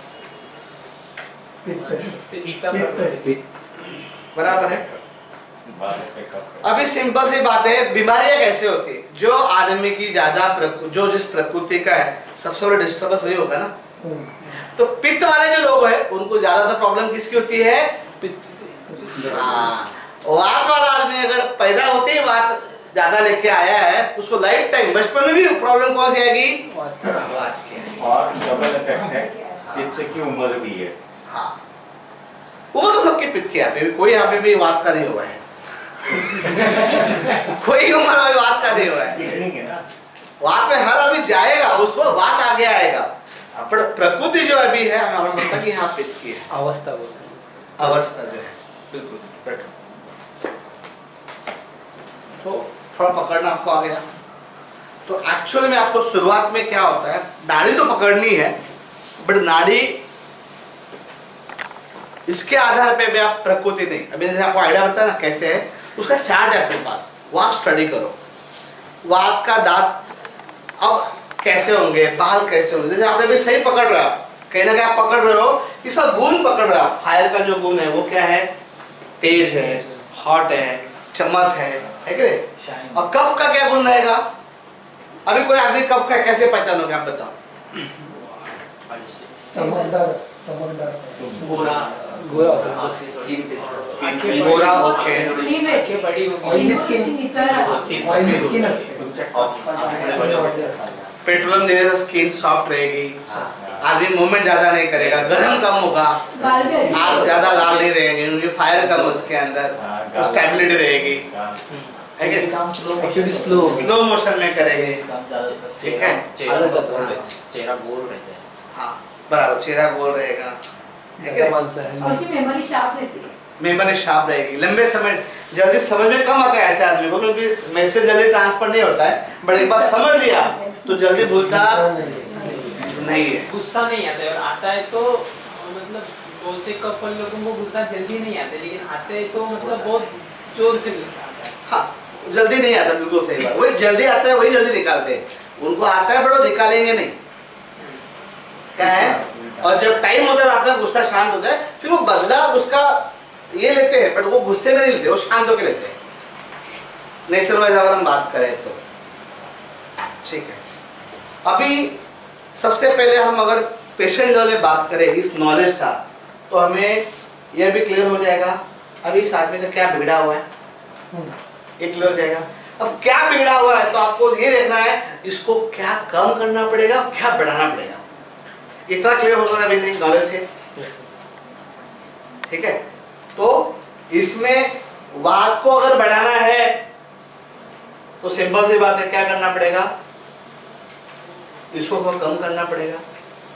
बराबर है। अभी सिंपल सी बात है, बीमारियां कैसे होती है? जो आदमी की ज्यादा जो जिस प्रकृति का है, सबसे बड़ा डिस्टर्बेंस वही होगा ना। तो पित्त वाले जो लोग हैं उनको ज्यादातर प्रॉब्लम किसकी होती है? वात वाला आदमी अगर पैदा होते ही वात ज्यादा लेके आया है, उसको लाइफ टाइम बचपन में भी प्रॉब्लम कौन सी आएगी? वात की आएगी। और डबल इफेक्ट है, पित्त की उम्र भी है। हाँ, वो तो सबके पित्त के यहाँ पे भी, कोई यहाँ पे भी वात का नहीं हुआ है कोई उम्र में वात का नहीं हुआ है। वात में हर आदमी जाएगा, उसको वात आगे आएगा। पर प्रकृति जो अभी है हमारा मतलब कि यहाँ पित्त की है, अवस्था बोलते हैं, अवस्था जो है। बिल्कुल बैठो, तो थोड़ा पकड़ना आपको आ गया। तो एक्चुअली में आपको शुरुआत में क्या होता है, नाड़ी तो पकड़नी है, बट नाड़ी इसके आधार पे भी आप प्रकृति नहीं, अभी जैसे आपको आइडिया बताया ना कैसे है, उसका चार्ट है आपके पास, वो आप स्टडी करो। वात का दांत अब कैसे होंगे, बाल कैसे होंगे, जैसे आपने भी सही पकड़ रहे हो, कहीं ना कहीं आप पकड़ रहे हो, इसका गुण पकड़ रहे हो। फायर का जो गुण है वो क्या है? तेज है, हॉट है, चमक है कि नहीं? और कफ का क्या गुण रहेगा? अभी कोई आदमी कफ का कैसे पहचानोगे आप बताओ? समझदार गोरा गोरा स्किन गोरा, ओके। पेट्रोलियम देने से स्किन सॉफ्ट रहेगी, आदमी मूवमेंट ज्यादा नहीं करेगा, गर्म कम होगा, आग ज्यादा लाल नहीं रहेंगे, क्योंकि फायर कम है उसके अंदर, स्टेबिलिटी रहेगी, स्लो मोशन में करेंगे, ठीक है। चेहरा गोल रहता है। हाँ बराबर, चेहरा गोल रहेगा, उसकी मेमोरी शार्प रहती है, मेमोरी शार्प रहेगी, लंबे समय जल्दी समझ में कम आता है ऐसे आदमी को, क्योंकि मैसेज जल्दी ट्रांसफर नहीं होता है, बट एक बार समझ लिया तो जल्दी भूलता नहीं है। गुस्सा नहीं आता है, और आता है तो मतलब बहुत से कपल लोगों को गुस्सा जल्दी नहीं आता, लेकिन आते हैं तो मतलब बहुत जोर से गुस्सा आता है। हाँ, जल्दी नहीं आता, बिल्कुल सही बात, वही जल्दी आता है वही जल्दी निकालते हैं, उनको आता है बट वो निकालेंगे नहीं, क्या है। और जब टाइम होता है आपका गुस्सा शांत होता है, फिर वो बदला उसका ये लेते हैं, बट वो गुस्से में नहीं लेते, वो शांत होकर लेते हैं, नेचर वाइज अगर हम बात करें तो, ठीक है। अभी सबसे पहले हम अगर पेशेंट लेवल में बात करें इस नॉलेज का, तो हमें यह भी क्लियर हो जाएगा अभी इस आदमी का क्या बिगड़ा हुआ है, ये क्लियर हो जाएगा। अब क्या बिगड़ा हुआ है तो आपको ये देखना है इसको क्या कम करना पड़ेगा, क्या बढ़ाना पड़ेगा, इतना क्लियर हो सकता है अभी नहीं नॉलेज से, ठीक है। तो इसमें वात को अगर बढ़ाना है तो सिंपल सी बात है, क्या करना पड़ेगा? इसको कम करना पड़ेगा।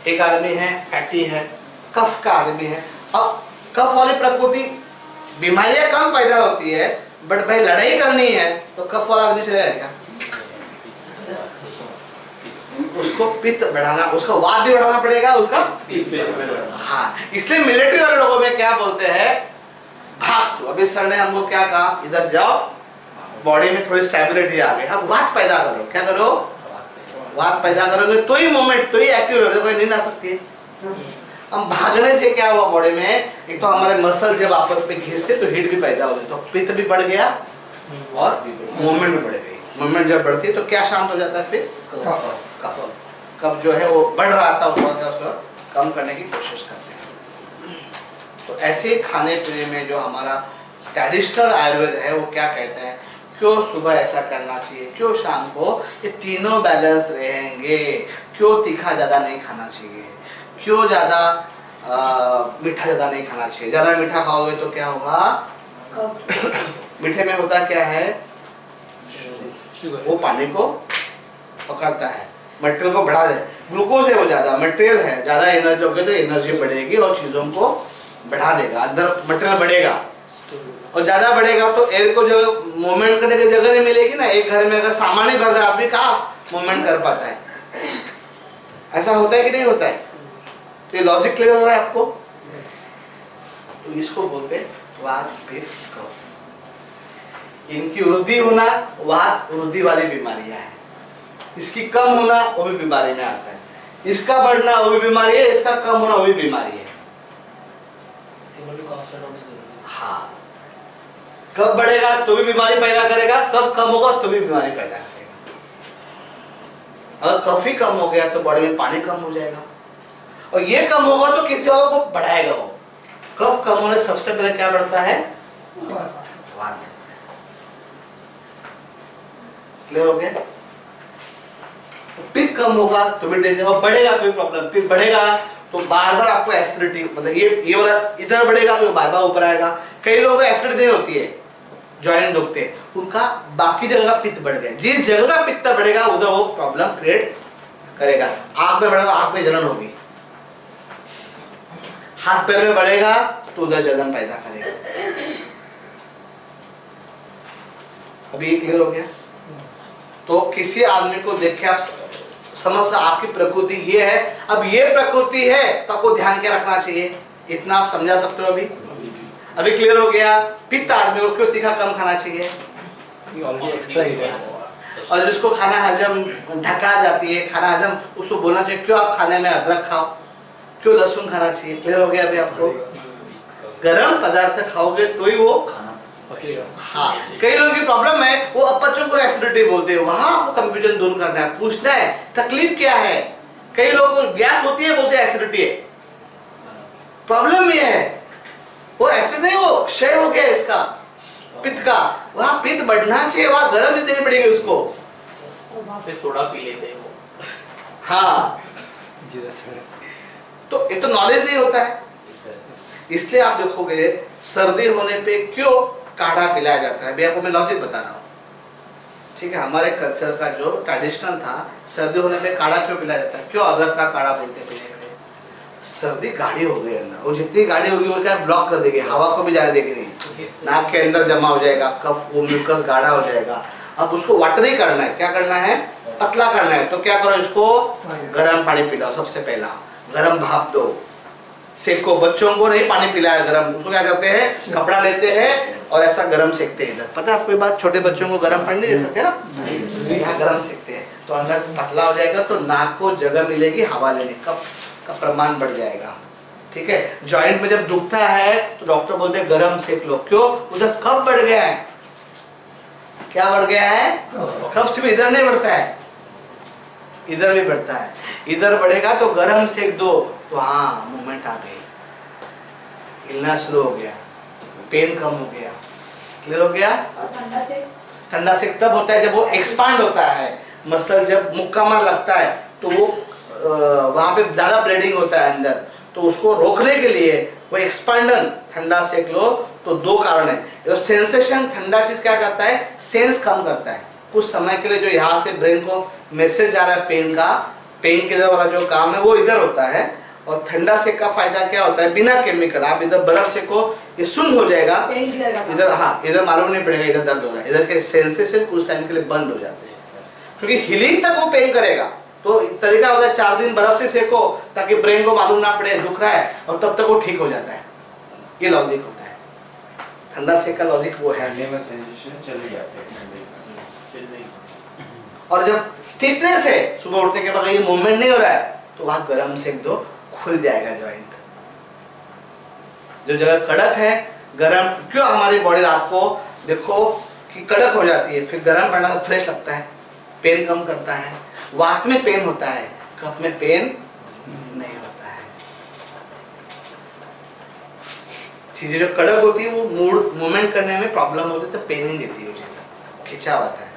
एक आदमी है फैटी है, कफ का आदमी है। अब कफ वाली प्रकृति बीमारियां कम पैदा होती है, बट भाई लड़ाई करनी है तो कफ वाला आदमी चलेगा क्या? उसको पित्त बढ़ाना, उसका वात भी बढ़ाना पड़ेगा, उसका हाँ। इसलिए मिलिट्री वाले लोगों में क्या बोलते हैं, भाग। तो अभी सर ने हमको क्या कहा, इधर से जाओ, बॉडी में थोड़ी स्टेबिलिटी आ गई, अब वात पैदा करो। क्या करो? वात पैदा करोगे तो ही मूवमेंट, तो ही एक्टिव रहोगे, कोई नींद आ सकती है। हम भागने से क्या हुआ बॉडी में, एक तो हमारे मसल जब आपस में घिसते तो हीट भी पैदा हो गई, तो पित्त भी बढ़ गया और मूवमेंट भी बढ़ गई। मूवमेंट जब बढ़ती है तो क्या शांत हो जाता है फिर? कफ जो है वो बढ़ रहा था, उसको कम करने की कोशिश करते हैं। तो ऐसे खाने पीने में जो हमारा ट्रेडिशनल आयुर्वेद है वो क्या कहते हैं, क्यों सुबह ऐसा करना चाहिए, क्यों शाम को, ये तीनों बैलेंस रहेंगे। क्यों तीखा ज़्यादा नहीं खाना चाहिए, क्यों ज़्यादा मीठा ज़्यादा नहीं खाना चाहिए। ज़्यादा मीठा खाओगे तो क्या होगा, मीठे में होता क्या है, वो पानी को पकड़ता है, मटेरियल को बढ़ा दे। ग्लूकोज है वो ज़्यादा, मटेरियल है ज़्यादा, एनर्जी होगी तो एनर्जी बढ़ेगी और चीज़ों को बढ़ा देगा, अंदर मटेरियल बढ़ेगा और ज़्यादा बढ़ेगा तो एयर को जगह मूवमेंट करने की जगह नहीं मिलेगी ना। एक घर में अगर सामान ही भर दे आदमी कहाँ मूवमेंट कर पाता है? ऐसा होता है कि नहीं होता है? तो ये लॉजिक क्लियर हो रहा है आपको? तो इसको बोलते हैं वात पित्त कफ। इनकी वृद्धि होना वात वृद्धि वाली बीमारियां हैं, इसकी कम होना वो भी बीमारी में आता है, इसका बढ़ना वो भी बीमारी है, इसका कम होना वो भी बीमारी है। हाँ, कब बढ़ेगा तो भी बीमारी पैदा करेगा, कब कम होगा तो भी बीमारी पैदा करेगा। अगर कफ ही कम हो गया तो बॉडी में पानी कम हो जाएगा, और ये कम होगा तो किसी और को बढ़ाएगा। वो कफ कम होने सबसे पहले क्या बढ़ता है, वात। क्लियर हो गया? पित्त कम होगा तो भी डेंजर, और बढ़ेगा कोई प्रॉब्लम। पित्त बढ़ेगा तो बार बार आपको एसिडिटी, मतलब ये वाला इधर बढ़ेगा तो बार बार ऊपर आएगा। कई लोगों को एसिडिटी नहीं होती है, जॉइंट दुखते हैं, उनका बाकी जगह का पित्त बढ़ गया। जिस जगह का पित्त बढ़ेगा उधर वो प्रॉब्लम क्रिएट करेगा। आंख में बढ़ेगा, आंख में जलन होगी, हाथ पैर में बढ़ेगा तो उधर जलन पैदा करेगा। अभी ये क्लियर हो गया? तो किसी आदमी को देख के आप समझ, आपकी प्रकृति ये है, अब ये प्रकृति है तो आपको ध्यान क्या रखना चाहिए, इतना आप समझा सकते हो। अभी क्लियर हो गया? पित्त आदमी को क्यों तीखा कम खाना चाहिए, और जिसको खाना हजम ढका जाती है, खाना हजम, उसको बोलना चाहिए क्यों आप खाने में अदरक खाओ, क्यों लहसुन खाना चाहिए। क्लियर हो गया? अभी आपको गर्म पदार्थ खाओगे तो ही वो हाँ। कई लोगों की प्रॉब्लम है वो अपचों को एसिडिटी बोलते हैं, वहां आपको कंफ्यूजन दूर करना है, पूछना है तकलीफ क्या है। कई लोगों को गैस होती है, बोलते हैं एसिडिटी है। प्रॉब्लम ये है वो एसिड नहीं, वो क्षय हो गया इसका पित्त का, वहां पित्त बढ़ना चाहिए, वहां गर्म नहीं देनी पड़ेगी उसको, वहां पे सोडा पी लेते हैं वो। हाँ, तो ये तो नॉलेज नहीं होता है। इसलिए आप देखोगे सर्दी होने पे क्यों काढ़ा पिलाया जाता है। अभी आपको मैं लॉजिक बता रहा हूँ, ठीक है? हमारे कल्चर का जो ट्रेडिशनल था, सर्दी होने पे काढ़ा क्यों पिलाया जाता है, क्यों अदरक का काढ़ा बोलते हैं? सर्दी गाढ़ी हो गई अंदर, और जितनी गाढ़ी होगी वो क्या ब्लॉक कर देगी, हवा को भी जाने देगी नहीं, नाक के अंदर जमा हो जाएगा, कफ वो म्यूकस गाढ़ा हो जाएगा। अब उसको वाटर नहीं करना है, क्या करना है, पतला करना है। तो क्या करो, इसको गर्म पानी पिलाओ। सबसे पहला गर्म भाप दो, सेको। बच्चों को नहीं पानी पिलाया गर्म, उसको क्या करते हैं, कपड़ा लेते हैं और ऐसा गर्म सेकते हैं। इधर पता है आपको बात, छोटे बच्चों को गर्म पानी नहीं दे सकते ना, यहाँ गर्म सेकते हैं तो अंदर पतला हो जाएगा, तो नाक को जगह मिलेगी हवा लेने का प्रमाण बढ़ जाएगा। ठीक है? जॉइंट में जब दुखता है तो डॉक्टर बोलते हैं गर्म सेक लो। क्यों? उधर कफ बढ़ गया है। क्या बढ़ गया है? कफ सिर्फ इधर नहीं बढ़ता है, इधर भी बढ़ता है। इधर बढ़ेगा तो गर्म सेक दो, तो हाँ मूवमेंट आ गई, हिलना शुरू हो गया, पेन कम हो गया। क्लियर हो गया? ठंडा सेक तब होता है जब वो एक्सपांड होता है, मसल जब मुक्का मार लगता है तो वो वहां पे ज्यादा ब्लीडिंग होता है अंदर, तो उसको रोकने के लिए वो एक्सपांडन ठंडा सेक लो। तो दो कारण है, तो सेंसेशन, ठंडा चीज क्या करता है, सेंस कम करता है कुछ समय के लिए, जो यहाँ से ब्रेन को मैसेज आ रहा है पेन का, पेन किलर वाला जो काम है वो इधर होता है, और ठंडा सेक का फायदा क्या होता है, बिना केमिकल आप इधर बर्फ सेको ये सुंद हो जाएगा, पेन किलर का इधर हाँ इधर मालूम नहीं पड़ेगा इधर दर्द हो रहा है, इधर के सेंसेशन कुछ टाइम के लिए बंद हो जाते हैं, क्योंकि हीलिंग तक वो पेन करेगा। तो तरीका होता है 4 दिन बर्फ से सेको ताकि ब्रेन को मालूम ना पड़े दुख रहा है, और तब तक वो ठीक हो जाता है। ये लॉजिक होता है, ठंडा सेक का लॉजिक वो है। ठंडे में सेंसेशन चले जाते हैं ठंडे में। और जब स्टिफनेस है सुबह उठने के बाद ये मूवमेंट नहीं हो रहा है तो वहां गर्म सेक दो, खुल जाएगा जॉइंट। जो जगह कड़क है गर्म, क्यों हमारी बॉडी रात को देखो कि कड़क हो जाती है, फिर गर्म पड़ना फ्रेश लगता है, पेन कम करता है। वात में पेन होता है, कफ में पेन नहीं होता है। चीजें जो कड़क होती है वो मूवमेंट करने में प्रॉब्लम होती है, तो पेन ही देती है, वो चीज खिंचाव आता है।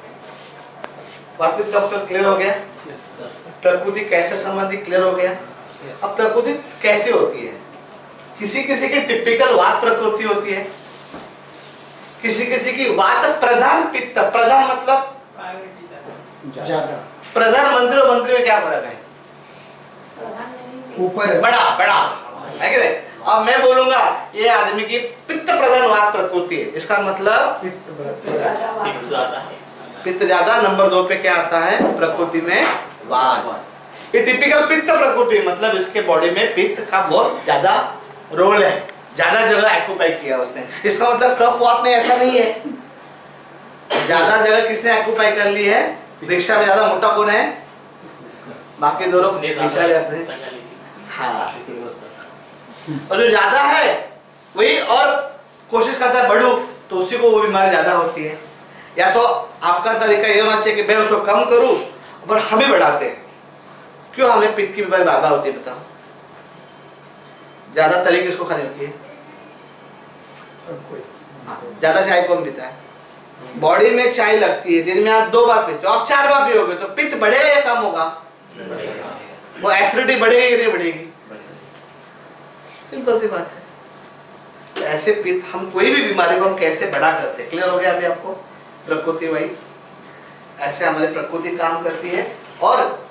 बात में तब तक क्लियर हो गया? Yes sir. प्रकृति कैसे संबंधी क्लियर हो गया? अब प्रकृति कैसे होती है? किसी किसी की टिपिकल वात प्रकृति होती है, किसी किसी की वात प्रधान पित्त प्रधान मतलब ज्यादा प्रधानमंत्री और मंत्री में क्या फर्क है? ऊपर है। बड़ा बड़ा है कि नहीं? अब मैं बोलूंगा ये आदमी की पित्त प्रधान वात प्रकृति है, इसका मतलब पित्त ज़्यादा है। पित्त ज्यादा। नंबर 2 पे क्या आता है प्रकृति में? वात। ये टिपिकल पित्त प्रकृति मतलब इसके बॉडी में पित्त का बहुत ज्यादा रोल है, ज्यादा जगह ऑक्यूपाई किया उसने। इसका मतलब कफ वात में ऐसा नहीं है, ज्यादा जगह किसने ऑक्यूपाई कर ली है? रिक्शा में ज्यादा मोटा कौन है? बाकी दोनों रिक्शा में अपने। हाँ, और जो ज्यादा है वही और कोशिश करता है बढ़ू, तो उसी को वो बीमारी ज्यादा होती है। या तो आपका तरीका ये होना चाहिए कि मैं उसको कम करूं, पर हम ही बढ़ाते हैं। क्यों हमें पित्त की बीमारी बार बार होती है बताओ? ज्यादा तली किसको खानी होती है? हाँ, ज्यादा चाय कौन पीता है? बॉडी में चाय लगती है, दिन में आप 2 बार पीते हो, आप 4 बार पियोगे तो पित्त बढ़ेगा या कम होगा? वो एसिडिटी बढ़ेगी कि नहीं बढ़ेगी? सिंपल सी बात है। तो ऐसे पित्त हम कोई भी बीमारी को हम कैसे बढ़ा करते हैं, क्लियर हो गया अभी आपको? प्रकृति वाइज ऐसे हमारी प्रकृति काम करती है। और